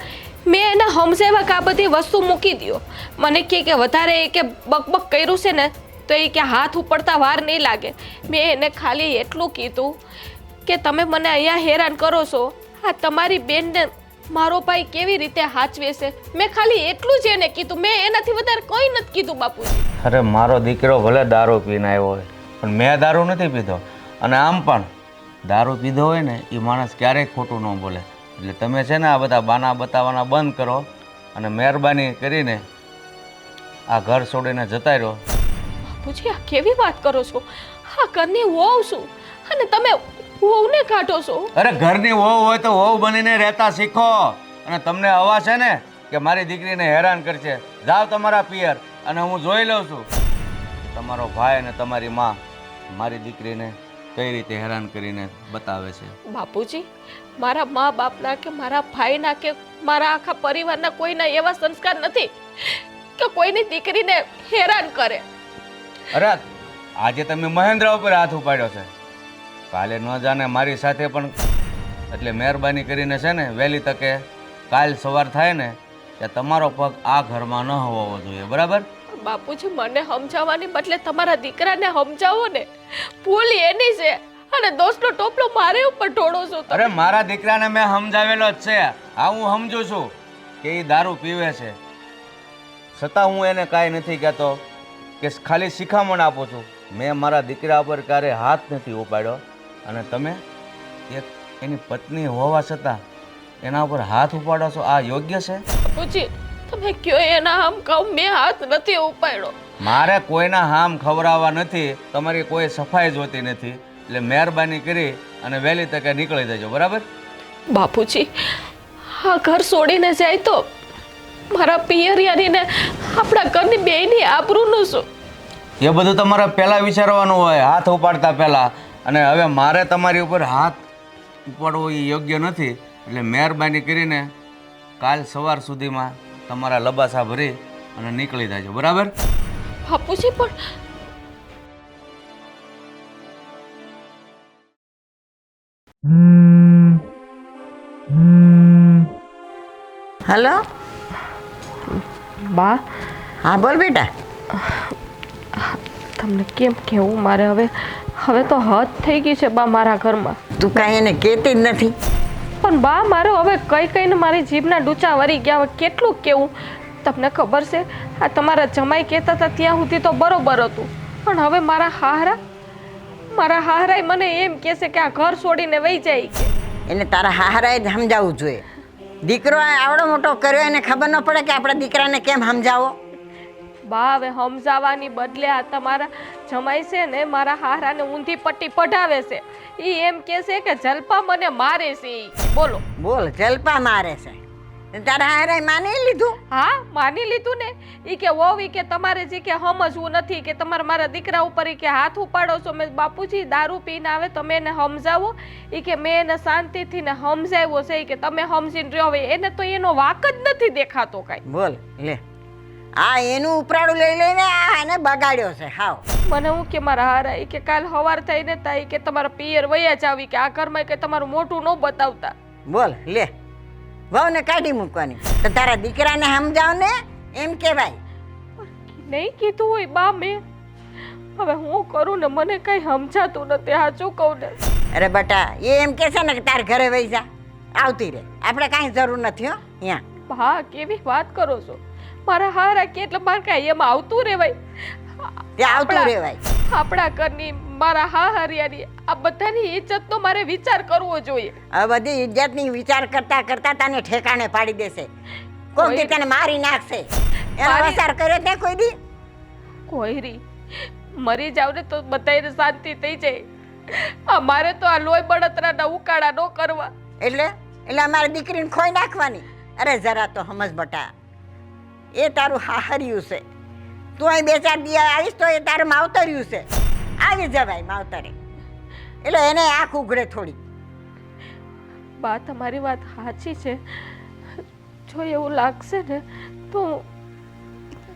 મેં એને સમજાવ્યા કે આ બધી વસ્તુ મૂકી દો. મને કહે કે વધારે એ કે બકબક કર્યું છે ને તો એ કે હાથ ઉપડતા વાર નહીં લાગે. મેં એને ખાલી એટલું કીધું કે તમે મને અહીંયા હેરાન કરો છો, હા તમારી બેનને મારો ભાઈ કેવી રીતે હાચવે છે મેં ખાલી એટલું જ એને કીધું, મેં એનાથી વધારે કંઈ નથી કીધું બાપુજી. અરે મારો દીકરો ભલે દારૂ પીને આવ્યો હોય પણ મેં દારૂ નથી પીધો. અને આમ પણ દારૂ પીધો હોય ને એ માણસ ક્યારેય ખોટું ન બોલે. એટલે તમે છે ને આ બધા બાના બતાવવાના બંધ કરો અને મહેરબાની કરીને આ ઘર છોડીને જતા રહ્યો. બાપુજી આ કેવી વાત કરો છો? આ ઘરની વહુ છું અને તમે વહુને કાઢો છો? અરે ઘરની વહુ હોય તો વહુ બનીને રહેતા શીખો. અને તમને હવા છે ને કે મારી દીકરીને હેરાન કરશે, જાઓ તમારા પિયર અને હું જોઈ લઉં છું તમારો ભાઈ અને તમારી માં મારી દીકરીને કઈ રીતે હેરાન કરીને બતાવે છે. બાપુજી મારા મા બાપના કે મારા ભાઈના કે મારા આખા પરિવારના કોઈના એવા સંસ્કાર નથી કે કોઈની દીકરીને હેરાન કરે. અરે આજે તમે મહેન્દ્ર ઉપર હાથ ઉપાડ્યો છે, કાલે ન જાણે મારી સાથે પણ. એટલે મહેરબાની કરીને છે ને વહેલી તકે કાલ સવાર થાય ને ત્યાં તમારો પગ આ ઘરમાં ન હોવો જોઈએ, બરાબર? બાપુજી મને સમજાવવાની બદલે તમારા દીકરાને સમજાવો ને. ભૂલ એની છે અને દોસ્તનો ટોપલો મારે ઉપર ઢોળો છો તમે. અરે મારા દીકરાને મેં સમજાવેલો જ છે. હા હું સમજુ છું કે એ દારૂ પીવે છે, છતાં હું એને કાંઈ નથી કહેતો કે ખાલી શિખામણ આપું છું. મેં મારા દીકરા ઉપર ક્યારે હાથ નથી ઉપાડ્યો અને તમે એક એની પત્ની હોવા છતાં એના ઉપર હાથ ઉપાડો છો, આ યોગ્ય છે? બાપુજી તમે કયો એના આમ કહો, મેં હાથ નથી ઉપાડ્યો. મારે કોઈના હામ ખવડાવવા નથી, તમારી કોઈ સફાઈ જોતી નથી. એટલે મહેરબાની કરી અને વહેલી તકે નીકળી જજો, બરાબર? બાપુજી આ ઘર છોડીને જાય તો મારા પિયરિયાની આપણા ઘરની બેયની આબરૂનું શું? એ બધું તમારે પહેલાં વિચારવાનું હોય, હાથ ઉપાડતા પહેલાં. અને હવે મારે તમારી ઉપર હાથ ઉપાડવો એ યોગ્ય નથી. એટલે મહેરબાની કરીને કાલ સવાર સુધીમાં તમારા લબાસા ભરી અને નીકળી જજો, બરાબર? બાપુજી પણ હલો બા હા બોલ બેટા. તમને કેમ કહેવું, મારે હવે તો હદ થઈ ગઈ છે બા મારા ઘરમાં. તું કાંઈ એને કહેતી જ નથી. પણ બા મારે હવે કઈને મારી જીભના ડૂચા વળી ગયા. હવે કેટલું કેવું? તમને ખબર છે આ તમારા જમાઈ કહેતા હતા ત્યાં સુધી તો બરોબર હતું, પણ હવે મારા હાહરાએ મને એમ કહે છે કે આ ઘર છોડીને વહી જાય. એને તારા હાહરાએ જ સમજાવવું જોઈએ. દીકરો આવડો મોટો કર્યો એને ખબર ન પડે કે આપણા દીકરાને કેમ સમજાવો? બા હવે સમજાવવાની બદલે આ તમારા જમાઈ છે ને મારા હાહરાને ઊંધી પટ્ટી પઢાવે છે. એ એમ કહે છે કે જલપા મને મારે છે. બોલો બોલ જલપા મારે છે? તારા હાહરાએ માની લીધું? હા માની લીધું ને. ઈ કે વહુ ઈ કે તમારે જે કે સમજવું નથી કે તમારે મારા દીકરા ઉપર ઈ કે હાથ ઉપાડો છો. મેં બાપુજી દારૂ પીને આવે તમે એને સમજાવો. ઈ કે મેં એને શાંતિથી ને સમજાવ્યો છે કે તમે સમજીને રહ્યો. હવે એને તો એનો વાક જ નથી દેખાતો કાંઈ. બોલ લે આ એનું ઉપરાડું લઈ લઈને આ એને બગાડ્યો છે હાવ. મને હું કે મારા હારા ઈ કે કાલ સવાર થઈને તા ઈ કે તમારા પિયર વયા જ આવી કે આ ઘરમાં કે તમારું મોઢું ન બતાવતા. બોલ લે વહુને કાઢી મૂકવાની તો તારા દીકરાને સમજાવ ને એમ કહેવાય. નહીં કીધું હોય બા મેં. હવે હું કરું ને મને કઈ સમજાતું નથી. સાચું કહું ને. અરે બટા એ એમ કે છે ને કે તાર ઘરે વહી જા, આવતી રહે, આપણે કાંઈ જરૂર નથી હો અહીંયા. હા કેવી વાત કરો છો? મારા હારા કે એટલે મારે કાંઈ એમાં આવતું રહેવાય? તે આવતું રહેવાય. આપણા ઘરની મારા હાહરિયાની આ બધાની ઇજ્જતનો મારે વિચાર કરવો જોઈએ. આ બધી ઇજ્જતની વિચાર કરતા કરતા તને ઠેકાણે પાડી દેશે. કોઈ દી તને મારી નાખશે. એનો વિચાર કર્યો તે કોઈ દી? કોઈ રી મરી જાવ ને તો બધાને શાંતિ થઈ જાય. અમારે તો આ લોહી બળતરાના ઉકાળા ન કરવા. એટલે અમારી દીકરીને ખોઈ નાખવાની? અરે જરા તો સમજ બટા, એ તારું હાહરિયું છે. તું અહીં 2-4 દિવસ આવીશ તો એ તારું માવતર્યું છે. આવી જવાય માવતરે, એટલે એને આંખ ઉઘડે થોડી. બા તમારી વાત સાચી છે. જો એવું લાગશે ને તો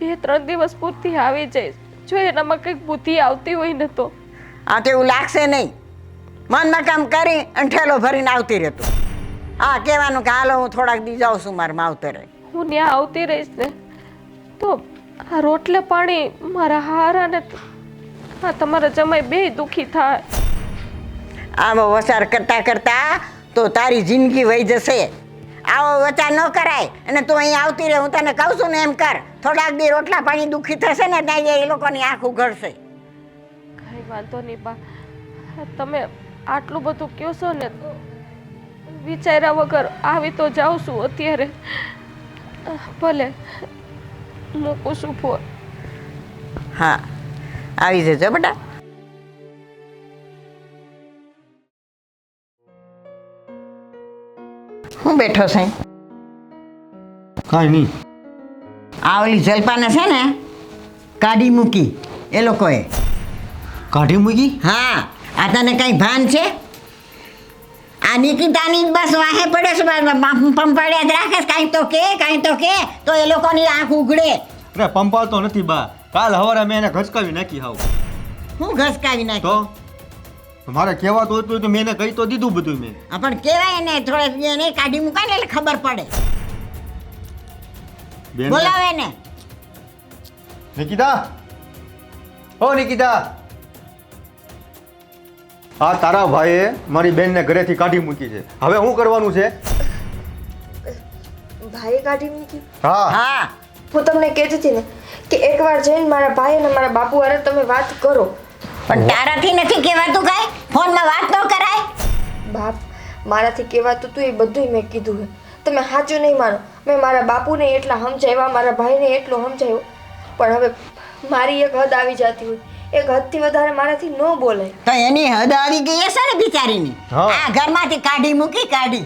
2-3 દિવસ પૂરતી આવી જઈશ. જો એનામાં કંઈક બુદ્ધિ આવતી હોય ને તો. આ તો એવું લાગશે નહીં. મનમાં કામ કરી અને ઠેલો ભરીને આવતી રહેતું. હા કહેવાનું કે હાલો હું થોડાક દી જાઉં છું મારા માવતરે. હું ત્યાં આવતી રહીશ ને તો આ રોટલે પાણી મારા હારા ને આ તમારા જમાઈ બે દુખી થાય. આવો વસાર કરતા કરતા તો તારી જિંદગી વહી જશે આવો વચા ન કરાય. અને તું અહીં આવતી રહે, હું તને કહું છું ને એમ કર. થોડાક દી રોટલા પાણી દુઃખી થશે ને ત્યાં એ લોકોની આંખ ઉઘડશે. કાંઈ વાંધો નહીં બા, તમે આટલું બધું કહો છો ને વિચાર્યા વગર આવી તો જાઉં છું અત્યારે. ભલે મૂકું છું ફોન. હા, આવી જજો બેટા. હું બેઠો છે? કાંઈ નહીં. આ ઓલી જલપાને છે ને કાઢી મૂકી એ લોકોએ. કાઢી મૂકી? હા, આ તને કઈ ભાન છે? આ નિકિતાની જ બસ વાહે પડે છે, પંપાડ્યા જ રાખે. કાંઈ તો કે તો એ લોકોની આંખ ઉઘડે. અરે પંપાતો નથી બા. કાલ સવારે મેં એને ઘસકાવી નાખી હાવ. હું ઘસકાવી નાખી? તો મારે કહેવાતું હતું તો મેં એને કહી તો દીધું બધું મેં. પણ કહેવાય ને થોડે એને કાઢી મૂકાય ને એટલે ખબર પડે. બેન બોલાવે ને. નિકિતા, ઓ નિકિતા, આ તારા ભાઈએ મારી બેનને ઘરેથી કાઢી મૂકી છે. હવે શું કરવાનું છે? ભાઈએ કાઢી મૂકી? હા, હા, હું તમને કહેતી હતી ને કે એકવાર જઈને મારા ભાઈ અને મારા બાપુ હારે તમે વાત કરો. પણ તારાથી નથી કહેવાતું કાંઈ? ફોનમાં વાત ન કરાય? બાપ, મારાથી કહેવાતું હતું એ બધું મેં કીધું છે. તમે સાચું નહીં માનો, મેં મારા બાપુને એટલા સમજાવ્યા, મારા ભાઈને એટલો સમજાવ્યો, પણ હવે મારી એક હદ આવી જતી હોય. એક હદથી વધારે મારાથી ન બોલાય. તો એની હદ આવી ગઈ હશે ને બિચારીની. હા. આ ઘરમાંથી કાઢી મૂકી.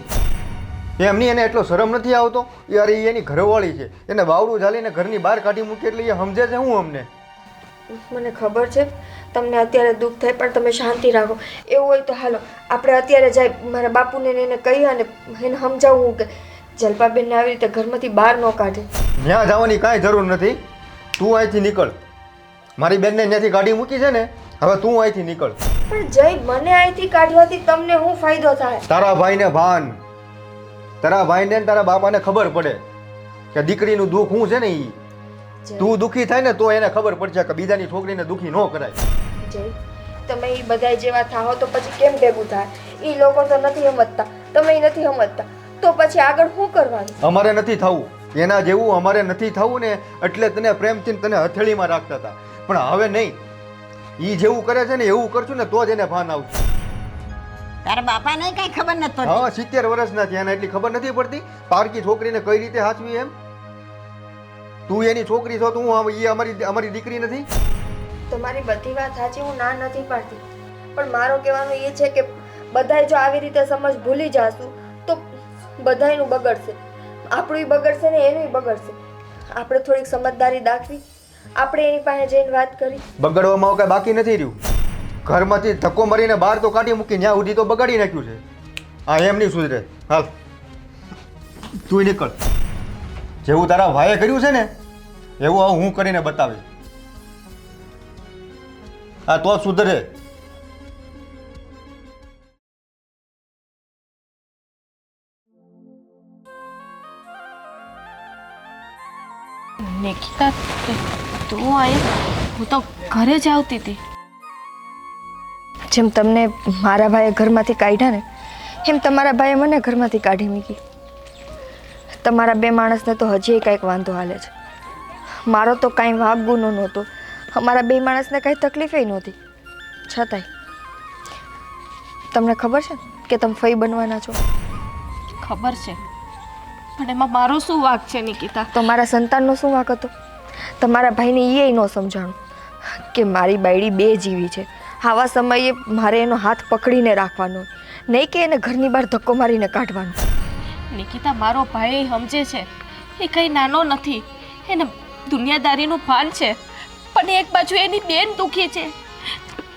એમની એને એટલો શરમ નથી આવતો? યાર એ એની ઘરવાળી છે, એને બાવડું ઝાલીને ઘરની બહાર કાઢી મૂકી એટલે એ સમજે છે હું અમને. મને ખબર છે તમને અત્યારે દુઃખ થાય, પણ તમે શાંતિ રાખો. એવું હોય તો હાલો આપણે અત્યારે જાય મારા બાપુને ને એને કહી અને એને સમજાવવું કે જલપાબેનને આવી રીતે ઘરમાંથી બહાર ન કાઢે. ત્યાં જવાની કાંઈ જરૂર નથી. તું અહીંથી નીકળ. મારી બેનને ત્યાંથી કાઢી મૂકી છે ને, હવે તું અહીંથી નીકળ. પણ જય, મને અહીંથી કાઢવાથી તમને શું ફાયદો થાય? તારા ભાઈને ભાન, તારા ભાઈને ને તારા બાપાને ખબર પડે કે દીકરીનું દુઃખ શું છે ને એ. તું દુઃખી થાય ને તો એને ખબર પડશે કે બીજાની છોકરીને દુઃખી ન કરાય. જય, તમે એ બધા જેવા થાઓ તો પછી કેમ ભેગું થાય? એ લોકો તો નથી સમજતા, તમે નથી સમજતા, તો પછી આગળ શું કરવાનું? અમારે નથી થવું એના જેવું, અમારે નથી થવું ને એટલે તને પ્રેમથી તને હથેળીમાં રાખતા હતા, પણ હવે નહીં. એ જેવું કરે છે ને એવું કરશું ને તો જ એને ભાન આવશે. તારા બાપાને કઈ ખબર નથી પડતી? હા, 70 વર્ષના થયા એને એટલી ખબર નથી પડતી પારકી છોકરીને કઈ રીતે હાચવી એમ. તું એની છોકરી છો, તું એ અમારી દીકરી નથી. તમારી બધી વાત સાચી, હું ના નથી પાડતી, પણ મારો કહેવાનું એ છે કે બધાય જો આવી રીતે સમજ ભૂલી જાશું તો બધાયનું બગડશે. આપણું બગડશે ને એનું બગડશે. આપણે થોડીક સમજદારી દાખવી, આપણે એની પાસે જઈને વાત કરી. બગડવામાં કઈ બાકી નથી રહ્યું. ઘરમાંથી ધક્કો મારીને બહાર તો કાઢી મૂકી, ત્યાં સુધી તો બગાડી નાખ્યું છે. હા, એમ નહીં સુધરે. હાલ તું નીકળ. જેવું તારા ભાઈએ કર્યું છે ને એવું હવે હું કરીને બતાવીશ. હા, તો જ સુધરે. નિકિતા, તું આયા? હું તો ઘરે જ આવતી હતી. જેમ તમને મારા ભાઈએ ઘરમાંથી કાઢ્યા ને, એમ તમારા ભાઈએ મને ઘરમાંથી કાઢી મૂકી. તમારા બે માણસને તો હજી કંઈક વાંધો હાલે છે. મારો તો કાંઈ વાગ ગુનો નહોતો, અમારા બે માણસને કાંઈ તકલીફે નહોતી. છતાંય તમને ખબર છે કે તમે ફઈ બનવાના છો? ખબર છે, પણ એમાં મારો શું વાંક છે નિકિતા? તો મારા સંતાનનો શું વાંક હતો? તમારા ભાઈને એ ન સમજાણું કે મારી બાયડી બે જીવી છે. આવા સમયે મારે એનો હાથ પકડીને રાખવાનો, નહીં કે એને ઘરની બહાર ધક્કો મારીને કાઢવાનો. નિકિતા, મારો ભાઈ સમજે છે, એ કંઈ નાનો નથી, એને દુનિયાદારીનું ભાન છે, પણ એક બાજુ એની બેન દુખી છે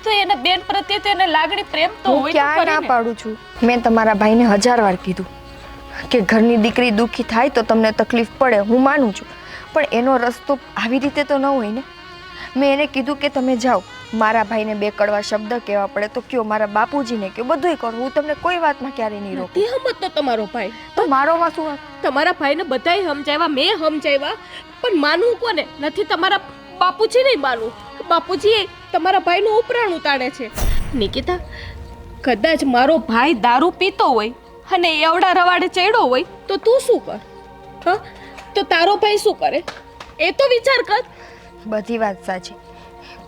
તો એના બેન પ્રત્યે તો એને લાગણી પ્રેમ તો હું હોય ક્યાં ના પાડું છું? મેં તમારા ભાઈને 1000 વાર કીધું કે ઘરની દીકરી દુખી થાય તો તમને તકલીફ પડે, હું માનું છું, પણ એનો રસ્તો આવી રીતે તો ન હોય ને. મેં એને કીધું કે તમે જાઓ, મારા ભાઈને 2 કડવા શબ્દ કહેવા પડે તો કયો, મારા બાપુજીને કયો, બધુંય કરો, હું તમને કોઈ વાતમાં ક્યારેય નહીં રોકું. સમજતો તમારો ભાઈ તો મારોમાં શું વાત? તમારા ભાઈને બધાય સમજાવ્યા, મેં સમજાવ્યા, પણ માનવું કોને? નથી તમારા બાપુજી નહીં માનવું. બાપુજી તમારા ભાઈનું ઉપરાણું તાણે છે. નિકિતા, કદાચ મારો ભાઈ દારૂ પીતો હોય, અને એવડા રવાડે ચડ્યો હોય તો તું શું કર? હા, તો તારો ભાઈ શું કરે એ તો વિચાર કર. બધી વાત સાચી,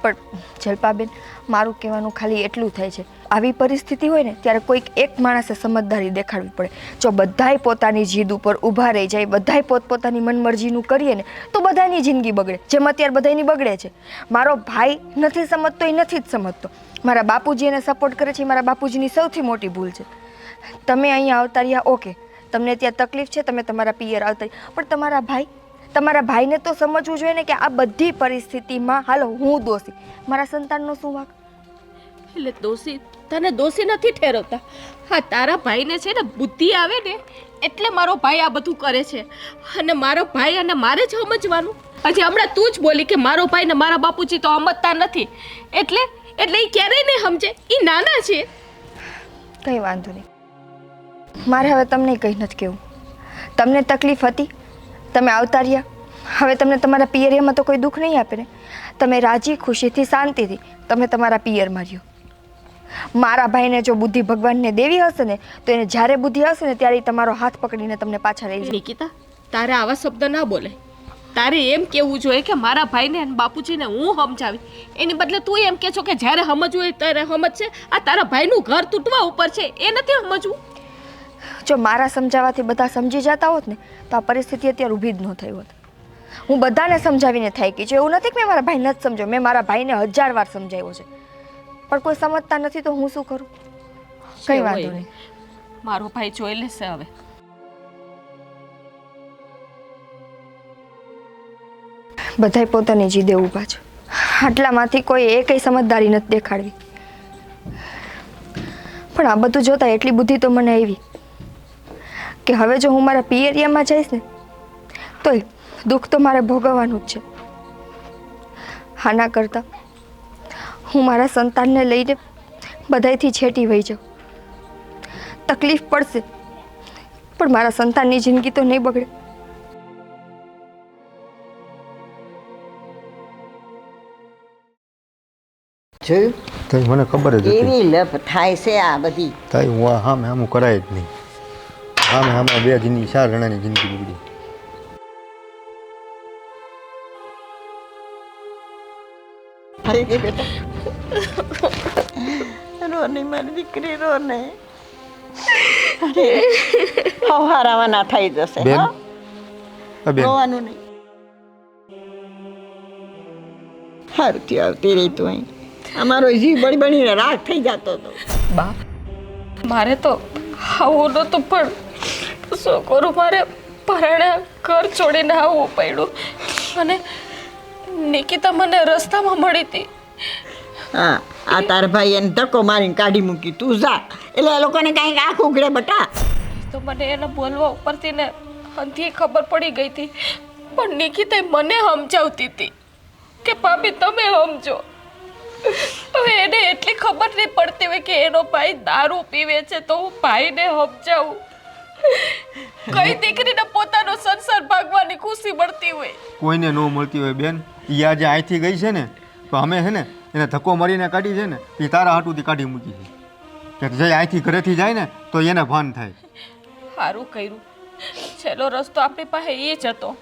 પણ જલ્પાબેન, મારું કહેવાનું ખાલી એટલું થાય છે, આવી પરિસ્થિતિ હોય ને ત્યારે કોઈક એક માણસે સમજદારી દેખાડવી પડે. જો બધાય પોતાની જીદ ઉપર ઊભા રહી જાય, બધાય પોતપોતાની મનમરજીનું કરીએ ને તો બધાની જિંદગી બગડે, જેમ અત્યારે બધાની બગડે છે. મારો ભાઈ નથી સમજતો, એ નથી જ સમજતો. મારા બાપુજી એને સપોર્ટ કરે છે, મારા બાપુજીની સૌથી મોટી ભૂલ છે. તમે અહીંયા આવતા રહ્યા, ઓકે, તમને ત્યાં તકલીફ છે, તમે તમારા પિયર આવતા રહ્યા, પણ તમારા ભાઈને તો સમજવું જોઈએ ને કે આ બધી પરિસ્થિતિમાં હાલો હું દોષી, મારા સંતાનનો શું વાંક? એટલે દોષી તને દોષી નથી ઠેરવતા. હા, તારા ભાઈને છે ને બુદ્ધિ આવે ને એટલે મારો ભાઈ આ બધું કરે છે. અને મારો ભાઈ અને મારે જ સમજવાનું. હજી હમણાં તું જ બોલી કે મારો ભાઈ ને મારા બાપુજી તો સમજતા નથી, એટલે એ ક્યારેય નહીં સમજે, એ નાના છે. કંઈ વાંધો નહીં, મારે હવે તમને કંઈ નથી કહેવું. તમને તકલીફ હતી, તમે આવતા રહ્યા, હવે તમને તમારા પિયરિયામાં તો કોઈ દુઃખ નહીં આપે ને. તમે રાજી ખુશીથી શાંતિથી તમે તમારા પિયરમાં રહ્યો. મારા ભાઈને જો બુદ્ધિ ભગવાનને દેવી હશે ને તો એને જ્યારે બુદ્ધિ હશે ને ત્યારે તમારો હાથ પકડીને તમને પાછા લઈ જાય. નિકિતા, તારે આવા શબ્દ ના બોલે. તારે એમ કેવું જોઈએ કે મારા ભાઈને અને બાપુજીને હું સમજાવી, એની બદલે તું એમ કહે છો કે જ્યારે સમજવું હોય ત્યારે સમજશે. આ તારા ભાઈનું ઘર તૂટવા ઉપર છે, એ નથી સમજવું. જો મારા સમજાવવાથી બધા સમજી જતા હોત ને તો આ પરિસ્થિતિ અત્યારે ઊભી જ ન થઈ હોત. હું બધાને સમજાવીને થાકી છું. એવું નથી કે મેં મારા ભાઈને જ સમજાવ્યો, મેં મારા ભાઈને 1000 વાર સમજાવ્યો છે, પણ કોઈ સમજતા નથી તો હું શું કરું? કંઈ વાંધો નહીં, મારો ભાઈ જોઈ લેશે. હવે બધાય પોતાની જીદે ઊભા છે, આટલામાંથી કોઈ એકય સમજદારી નથી દેખાડવી. પણ આ બધું જોતા એટલી બુદ્ધિ તો મને આવી કે હવે જો હું મારા પિયરિયામાં જઈશ ને તોય દુઃખ તો મારે ભોગવવાનું જ છે. આના કરતાં હું મારા સંતાનને લઈને બધાયથી છેટી વહી જાઉં. તકલીફ પડશે પણ મારા સંતાનની જિંદગી તો નહીં બગડે. જોયું? તો મને ખબર જ હતી એવી લપ થાય છે આ બધી. તાઈ હું હામે હામું કરાય જ નહીં. હામે હામે બે જણની 4 જણાની જિંદગી બગડી. અરે કે બેટા રો નહીં મારી દીકરી, રો નહીં. અરે હવારાવા ના થઈ જશે. બેન, હો? બેન રોવાનું નહીં. હારતી આવતી રહી તું અહીં. અમારો જીવ બળી બળીને રાખ થઈ જતો હતો. બા, મારે તો આવું નહોતું, પણ શું કરું, મારે પરાણે ઘર છોડીને આવવું પડ્યું. અને નિકિતા મને રસ્તામાં મળી હતી. હા, આ તાર ભાઈ એને ધક્કો મારીને કાઢી મૂકી. તું જા એટલે એ લોકોને કાંઈક આંખ ઉઘડે બટા. તો મને એને બોલવા ઉપરથી ને અંથી ખબર પડી ગઈ હતી, પણ નિકિતા મને સમજાવતી હતી કે ભાભી તમે સમજો. હવે એને એટલી ખબર નહીં પડતી હોય કે એનો ભાઈ દારૂ પીવે છે તો હું ભાઈને સમજાવું. કઈ દીકરીને પોતાનો સંસાર ભાગવાની ખુશી મળતી હોય, કોઈને ન મળતી હોય બેન. એ આજે અહીંથી ગઈ છે ને તો અમે છે ને એને ધક્કો મારીને કાઢી છે ને એ તારા હાટુથી કાઢી મૂકી છે કે જે અહીંથી ઘરેથી જાય ને તો એને ભાન થાય. સારું કર્યું. છેલ્લો રસ્તો આપણી પાસે એ જ હતો,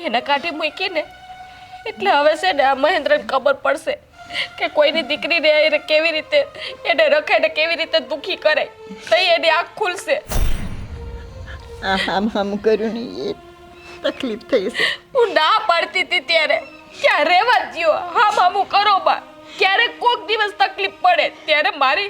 એને કાઢી મૂકીને એટલે હવે છે ને આ મહેન્દ્રને ખબર પડશે કે કોઈની દીકરીને એને કેવી રીતે એને રખે ને કેવી રીતે દુખી કરે, તો એની આંખ ખુલશે. આમ આમ કર્યું નહીં એ તકલીફ થઈ છે. હું ના પાડતી હતી ત્યારે ક્યાં રહેવા દ્યો, હા મામું કરો બા. ક્યારેક કોક દિવસ તકલીફ પડે ત્યારે મારી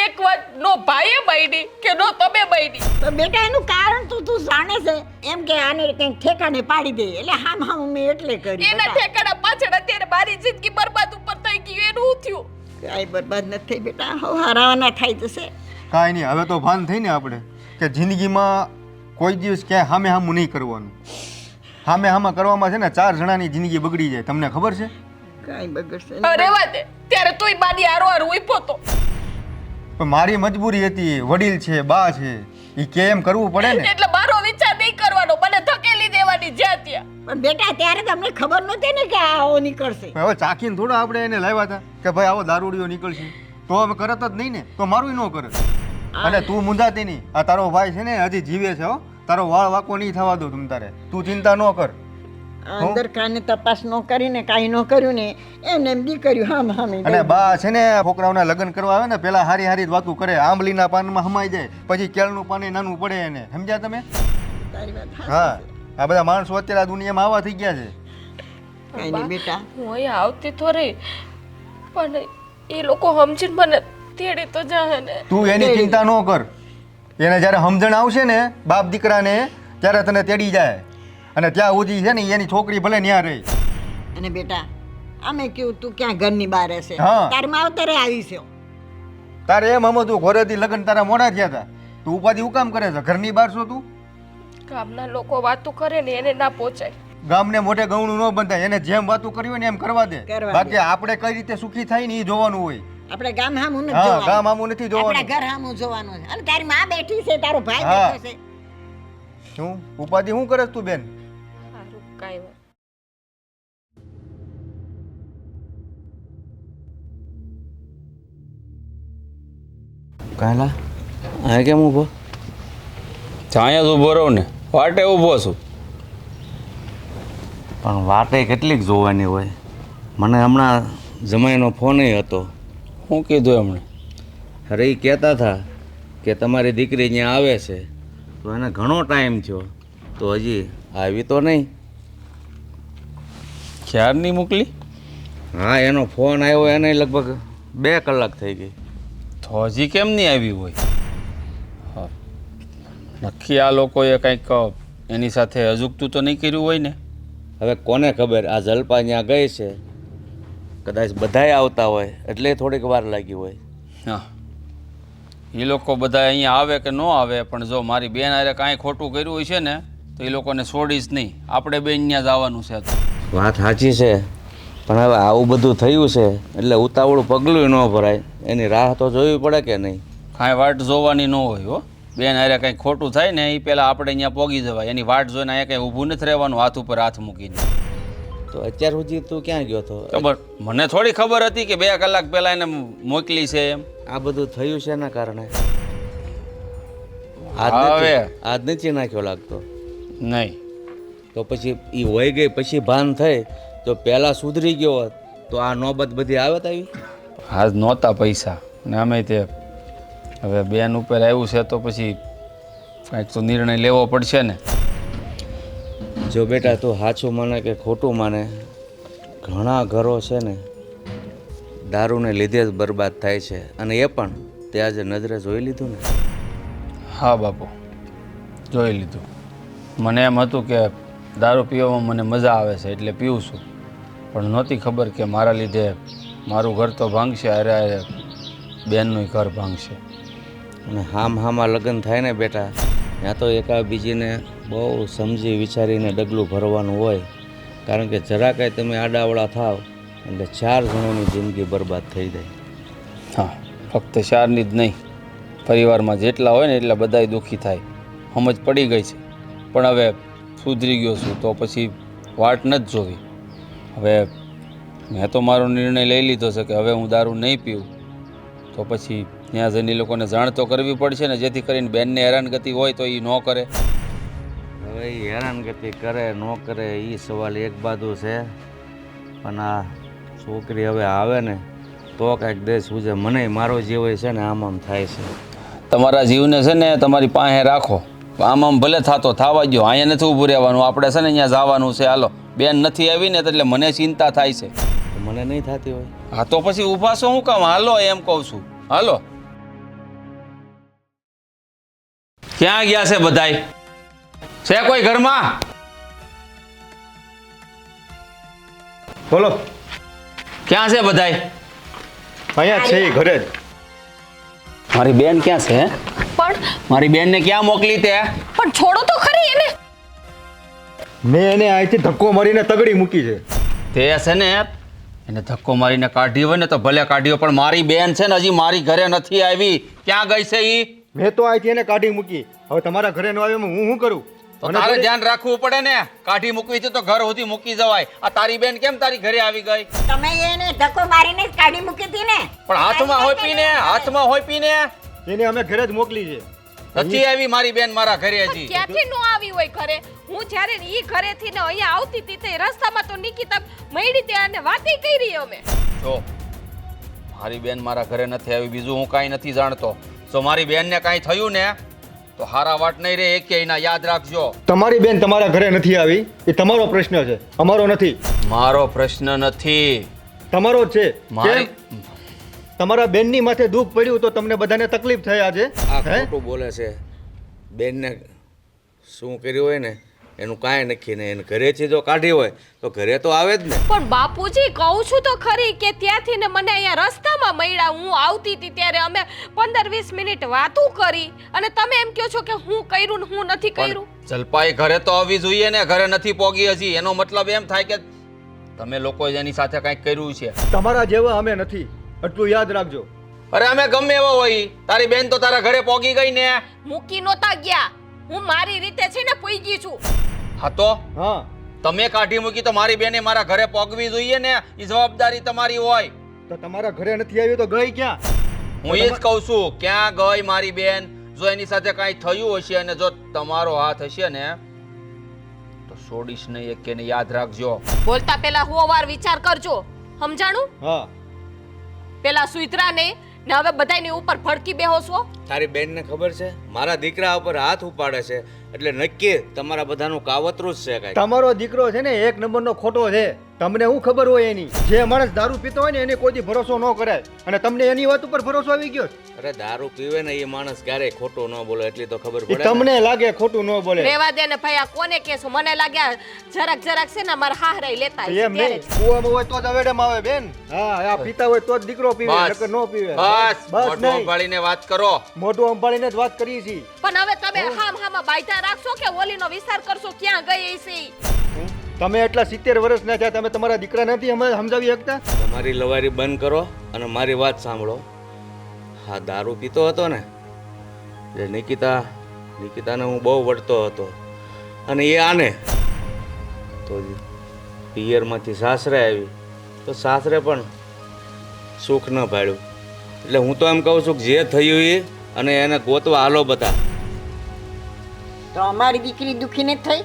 એક વાત નો ભાઈએ બાયડી કે નો તમે બાયડી. તો બેટા એનું કારણ તો તું જાણે છે એમ કે આને કંઈક ઠેકાણે પાડી દે એટલે હામ હામ મેં એટલે કરી. એના ઠેકાણા પાછળ અત્યારે મારી જિંદગી બરબાદ ઉપર થઈ ગયું, એનું શું થયું? કાંઈ બરબાદ નથી થઈ બેટા, હવે હારાવાના થઈ જશે. કાંઈ નહીં, હવે તો ભાન થઈને આપણે કે જિંદગીમાં કોઈ દિવસ ક્યાંય હામે હામું નહીં કરવાનું. હામે હામાં કરવામાં છે ને 4 જણાની જિંદગી બગડી જાય. તમને ખબર છે? કાંઈ બગડશે હવે રહેવા દે. ત્યારે તોય બાની હારો હારો ઉભો તો. પણ મારી મજબૂરી હતી, વડીલ છે, બા છે, એ કે એમ કરવું પડે ને. એટલે મારો વિચાર નહીં કરવાનો, મને ધકેલી દેવાની જ્યાં ત્યાં. પણ બેટા ત્યારે તમને ખબર નહોતી ને કે આવો નીકળશે. હવે ચાખીને થોડા આપણે એને લાવ્યા હતા કે ભાઈ આવો દારૂડિયો નીકળશે તો અમે કરત જ નહીં ને, તો મારું ન કરત. અને તું મુંજાતી નહીં. આ તારો ભાઈ છે ને હજી જીવે છે હો. તારો વાળ વાકો નહીં થવા દો તમ તારે. તું ચિંતા ન કર. અંદર કાને તપાસ ન કરીને કાંઈ ન કર્યું ને એમને એમ દીકર્યું હામ હામી અને બા છે ને છોકરાઓના લગ્ન કરવા આવે ને પેલા હારી હારી જ વાતું કરે. આંબલીના પાનમાં હમાઈ જાય, પછી કેળનું પાણી નાનું પડે એને. સમજ્યા તમે? તારી વાત હા, આ બધા માણસો અત્યારે આ દુનિયામાં આવા થઈ ગયા છે. કાંઈ નહીં બેટા. હું અહીંયા આવતી તો રહી પણ એ લોકો સમજીને મને તેડી તો જાહે ને. તું એની ચિંતા ન કર. એને જ્યારે સમજણ આવશે ને બાપ દીકરાને, ત્યારે તને તેડી જાય. અને ત્યાં સુધી છે ને એની છોકરી ભલે ન્યા રહી. અને બેટા અમે કેવું તું ક્યાં ઘરની બહાર હશે, હા. તાર માવતરે આવી છે. તારે એમ તું ઘરેથી લગ્ન તારા મોડા થયા હતા. તું ઉપાધિ હું કામ કરે છે? ઘરની બહાર છો તું? ગામના લોકો વાતો કરે ને એને ના પહોંચાય. ગામને મોઢે ગૌણું ન બંધાય. એને જેમ વાતું કરી હોય ને એમ કરવા દે. કરવા દે. બાકી આપણે કઈ રીતે સુખી થાય ને એ જોવાનું હોય. આપણે ગામ હામું નથી હા, જોવાનું. ગામ આમું નથી આપણા જોવાનું. ઘર હામું જોવાનું છે. અને તારી માં બેઠી છે, તારો ભાઈ હા. બેઠો છે. શું ઉપાધિ શું કરે તું બેન? સારું કાંઈ વાત. કાલા આ કેમ ઊભો? અહીંયા જ ઊભો રહું ને, વાટે ઊભો છું. પણ વાટે કેટલીક જોવાની હોય. મને હમણાં જમાઈનો ફોન હતો. શું કીધું એમણે? અરે એ કહેતા હતા કે તમારી દીકરી અહીંયા આવે છે, તો એને ઘણો ટાઈમ થયો, તો હજી આવી તો નહીં. ક્યારની મોકલી? હા, એનો ફોન આવ્યો એને લગભગ 2 કલાક થઈ ગઈ. તો હજી કેમ નહીં આવી હોય? હા, નક્કી આ લોકોએ કંઈક એની સાથે અજુગતું તો નહીં કર્યું હોય ને. હવે કોને ખબર, આ જલપા ત્યાં ગઈ છે, કદાચ બધાય આવતા હોય એટલે થોડીક વાર લાગી હોય. હા, એ લોકો બધા અહીંયા આવે કે ન આવે, પણ જો મારી બેન હારે કાંઈ ખોટું કર્યું હોય છે ને તો એ લોકોને છોડીશ નહીં. આપણે બેન ત્યાં જવાનું છે. વાત સાચી છે, પણ હવે આવું બધું થયું છે એટલે ઉતાવળું પગલું ન ભરાય. એની રાહ તો જોવી પડે કે નહીં? કાંઈ વાટ જોવાની ન હોય હો. બેન હારે કંઈક ખોટું થાય ને એ પહેલાં આપણે અહીંયા પોગી જવાય. એની વાટ જોઈને અહીંયા કંઈ ઊભું નથી રહેવાનું હાથ ઉપર હાથ મૂકીને. તો અત્યાર સુધી તું ક્યાં ગયો હતો? ખબર મને થોડી ખબર હતી કે 2 કલાક પહેલાં એને મોકલી છે એમ. આ બધું થયું છે એના કારણે હવે આજ નથી નાખ્યો લાગતો. નહીં તો પછી એ વહી ગઈ પછી ભાન થઈ તો પહેલાં સુધરી ગયો હોત તો આ નોબત બધી આવત આવી? આજ નહોતા પૈસા ને અમે તે હવે બેન ઉપર આવ્યું છે તો પછી કાંઈક તો નિર્ણય લેવો પડશે ને. જો બેટા તું સાચું માને કે ખોટું માને, ઘણા ઘરો છે ને દારૂને લીધે જ બરબાદ થાય છે, અને એ પણ તે આજે નજરે જોઈ લીધું ને. હા બાપુ, જોઈ લીધું. મને એમ હતું કે દારૂ પીવામાં મને મજા આવે છે એટલે પીવું છું, પણ નહોતી ખબર કે મારા લીધે મારું ઘર તો ભાંગશે, અરે અરે બેનનું ઘર ભાંગશે. અને હામાં લગ્ન થાય ને બેટા, ત્યાં તો એકા બીજીને બહુ સમજી વિચારીને ડગલું ભરવાનું હોય, કારણ કે જરા કાંઈ તમે આડાવડા થાવ એટલે 4 જણોની જિંદગી બરબાદ થઈ જાય. હા, ફક્ત 4ની જ નહીં, પરિવારમાં જેટલા હોય ને એટલા બધાય દુઃખી થાય. સમજ પડી ગઈ છે, પણ હવે સુધરી ગયો છું તો પછી વાટ નથી જોવી. હવે મેં તો મારો નિર્ણય લઈ લીધો છે કે હવે હું દારૂ નહીં પીવું. તો પછી ત્યાં જઈને એ લોકોને જાણ તો કરવી પડશે ને, જેથી કરીને બેનને હેરાનગતિ હોય તો એ ન કરે. હવે એ હેરાનગતિ કરે ન કરે એ સવાલ એક બાજુ છે, પણ આ છોકરી હવે આવે ને તો કાંઈક દેશ સૂજે. મને મારો જીવ છે ને આમ થાય છે. તમારા જીવને છે ને તમારી પાસે રાખો, આમ ભલે થતો થવા ગયો. અહીંયા નથી ઊભું રહેવાનું, આપણે છે ને અહીંયા જવાનું છે. હાલો, બેન નથી આવી ને એટલે મને ચિંતા થાય છે. તો મને નહીં થતી હોય? હા તો પછી ઊભા છો હું કામ? હાલો એમ કહું છું. હાલો. ક્યાં ગયા છે બધાય? છે કોઈ ઘરમાં? બોલો. ક્યાં છે બધાય? અહીંયા જ છે એ ઘરે જ. મારી બેન ક્યાં છે? પણ મારી બેનને ક્યાં મોકલી તે? પણ છોડો તો ખરી એને. મેં એને અહીંથી ધક્કો મારીને તગડી મૂકી છે. તે છે ને એને ધક્કો મારીને કાઢી હોય ને તો ભલે કાઢ્યો, પણ મારી બેન છે ને હજી મારી ઘરે નથી આવી. ક્યાં ગઈ છે ઈ? મેં તો અહીંથી એને કાઢી મૂકી. હવે તમારા ઘરે ન આવ્યો હું શું કરું? તો તારે ધ્યાન રાખવું પડે ને. કાઢી મૂકવી છે તો ઘર સુધી મૂકી જવાય. આ તારી બેન કેમ તારી ઘરે આવી ગઈ? તમે એને ધક્કો મારીને જ કાઢી મૂકી હતી ને. પણ હાથમાં હોય પીને, હાથમાં હોય પીને. એને અમે ઘરે જ મોકલી છે. નથી આવી મારી બેન મારા ઘરે પણ હજી. ક્યાંથી નો આવી હોય ઘરે? હું જ્યારે ઈ ઘરેથી ને અહીંયા આવતી હતી તે રસ્તામાં તો નિકિતા મળી ત્યાં અને વાતે કરી અમે. જો મારી બેન મારા ઘરે નથી આવી, બીજું હું કાંઈ નથી જાણતો. જો મારી બેનને કાંઈ થયું ને તો હારા વાટ નહીં રે એકેય ના, યાદ રાખજો. તમારી બેન તમારા ઘરે નથી આવી એ તમારો પ્રશ્ન છે, અમારો નથી. મારો પ્રશ્ન નથી. તમારો જ છે. મારી કેમ? તમારા બેનની માથે દુઃખ પડ્યું તો તમને બધાને તકલીફ થઈ આજે. આ હે? ખોટું બોલે છે. બેનને શું કર્યું હોય ને એનું કાંઈ નક્કી નહીં. એને ઘરેથી જો કાઢી હોય તો ઘરે તો આવે જ ને. પણ બાપુજી કહું છું તો ખરી કે ત્યાંથી ને મને અહીંયા રસ્તામાં મળ્યા. હું આવતી હતી ત્યારે અમે 15-20 મિનિટ વાતું કરી અને તમે એમ કહો છો કે હું કર્યું ને હું નથી કર્યું. જલપાઈ ઘરે તો આવવી જોઈએ ને, ઘરે નથી પોગી હજી. એનો મતલબ એમ થાય કે તમે લોકો એની સાથે કાંઈક કર્યું છે. તમારા જેવા અમે નથી, એટલું યાદ રાખજો. અરે અમે ગમે એવા હોય, તારી બેન તો તારા ઘરે પોગી ગઈ ને. મૂકી નહોતા ગયા. હું મારી રીતે છે ને પૂગી છું. હા તો હા, તમે કાઢી મૂકી તો મારી બેને મારા ઘરે પોગવી જોઈએ ને. એ જવાબદારી તમારી હોય. તો તમારા ઘરે નથી આવી તો ગઈ ક્યાં? હું એ જ કહું છું, ક્યાં ગઈ મારી બેન? જો એની સાથે કાંઈ થયું હશે અને જો તમારો હાથ હશે ને તો છોડીશ નહીં એક કે યાદ રાખજો. બોલતા પહેલા હું વાર વિચાર કરજો. સમજાણું? હા, પેલા સુઈતરા ને ને હવે બધાયની ઉપર ભડકી બેહો છો. તારી બેનને ખબર છે મારા દીકરા ઉપર હાથ ઉપાડે છે એટલે નક્કી તમારા બધાનું કાવતરું જ છે. કાંઈ તમારો દીકરો છે ને એક નંબરનો ખોટો છે. તમને શું ખબર હોય એની? જે માણસ દારૂ પીતો હોય ને એને કોઈ દી ભરોસો ન કરાય, અને તમને એની વાત ઉપર ભરોસો આવી ગયો. અરે દારૂ પીવે ને એ માણસ ક્યારેય ખોટું ન બોલે એટલી તો ખબર એ પડે ને. તમને લાગે ખોટું ન બોલે. રેવા દે ને ભાઈ, આ કોને કહેશું? મને લાગ્યા જરાક છે ને મારા હાહરાઈ લેતા હશે એમ ત્યારે નહીં, જ. કુવામાં હોય તો જ અવેડામાં આવે બેન. હા, આ પીતા હોય તો જ દીકરો પીવે, બસ નકર ન પીવે. બસ બસ મોઢું નહીં. સંભાળીને વાત કરો. મોઢું સંભાળીને જ વાત કરીએ છીએ. પણ હવે તમે હામાં બાયધા રાખશો કે ઓલીનો વિચાર કરશો ક્યાં ગઈ છે ઈ? તમે એટલા 70 વર્ષના થયા, તમે તમારા દીકરા નથી સમજાવી શકતા? તમારી લવારી બંધ કરો અને મારી વાત સાંભળો. હા, દારૂ પીતો હતો ને જે નિકિતાને હું બહુ વળતો હતો અને એ આને તો પિયરમાંથી સાસરે આવી તો સાસરે પણ સુખ ન પાડ્યું. એટલે હું તો એમ કહું છું કે જે થયું એ અને એને ગોતવા હાલો બધા. તો અમારી દીકરી દુઃખી નથી થઈ?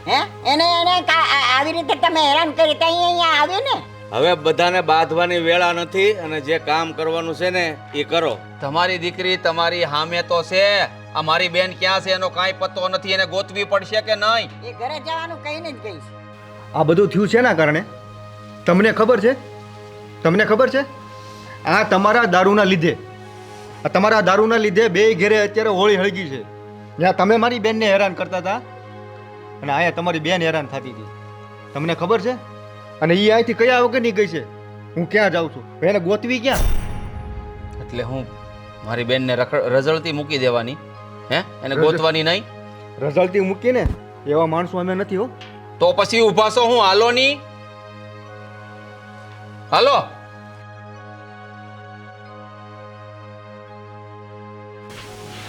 હે? એને આવી રીતે તમે હેરાન કરી તો અહીંયા આવ્યો ને. હવે બધાને બાંધવાની વેળા નથી અને જે કામ કરવાનું છે ને એ કરો. તમારી દીકરી તમારી સામે તો છે. આ મારી બેન ક્યાં છે એનો કાંઈ પતો નથી. એને ગોતવી પડશે કે નહીં? એ ઘરે જવાનું કહીને જ ગઈશ. આ બધું થયું છે ના કારણે તમને ખબર છે? તમને ખબર છે? આ તમારા દારૂના લીધે, આ તમારા દારૂના લીધે બે ઘેરે અત્યારે હોળી હળગી છે. જ્યાં તમે મારી બેનને હેરાન કરતા હતા અને અહીંયા તમારી બેન હેરાન થતી હતી. તમને ખબર છે? અને એ અહીંથી કયા વગરની ગઈ છે. હું ક્યાં જાઉં છું? એને ગોતવી ક્યાં? એટલે હું મારી બેનને રઝળતી મૂકી દેવાની? હે? એને ગોતવાની નહીં? રઝળતી મૂકીને એવા માણસો અમે નથી હો. તો પછી ઊભા છો હું હાલો ની? હાલો.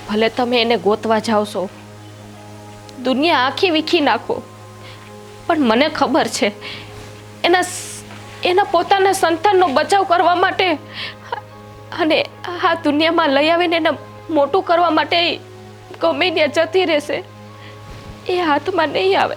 ભલે તમે એને ગોતવા જાઓ છો, દુનિયા આખી વીખી નાખો, પણ મને ખબર છે એના પોતાના સંતાનનો બચાવ કરવા માટે અને આ દુનિયામાં લઈ આવીને એને મોટું કરવા માટે ગમે ત્યાં જતી રહેશે. એ હાથમાં નહીં આવે.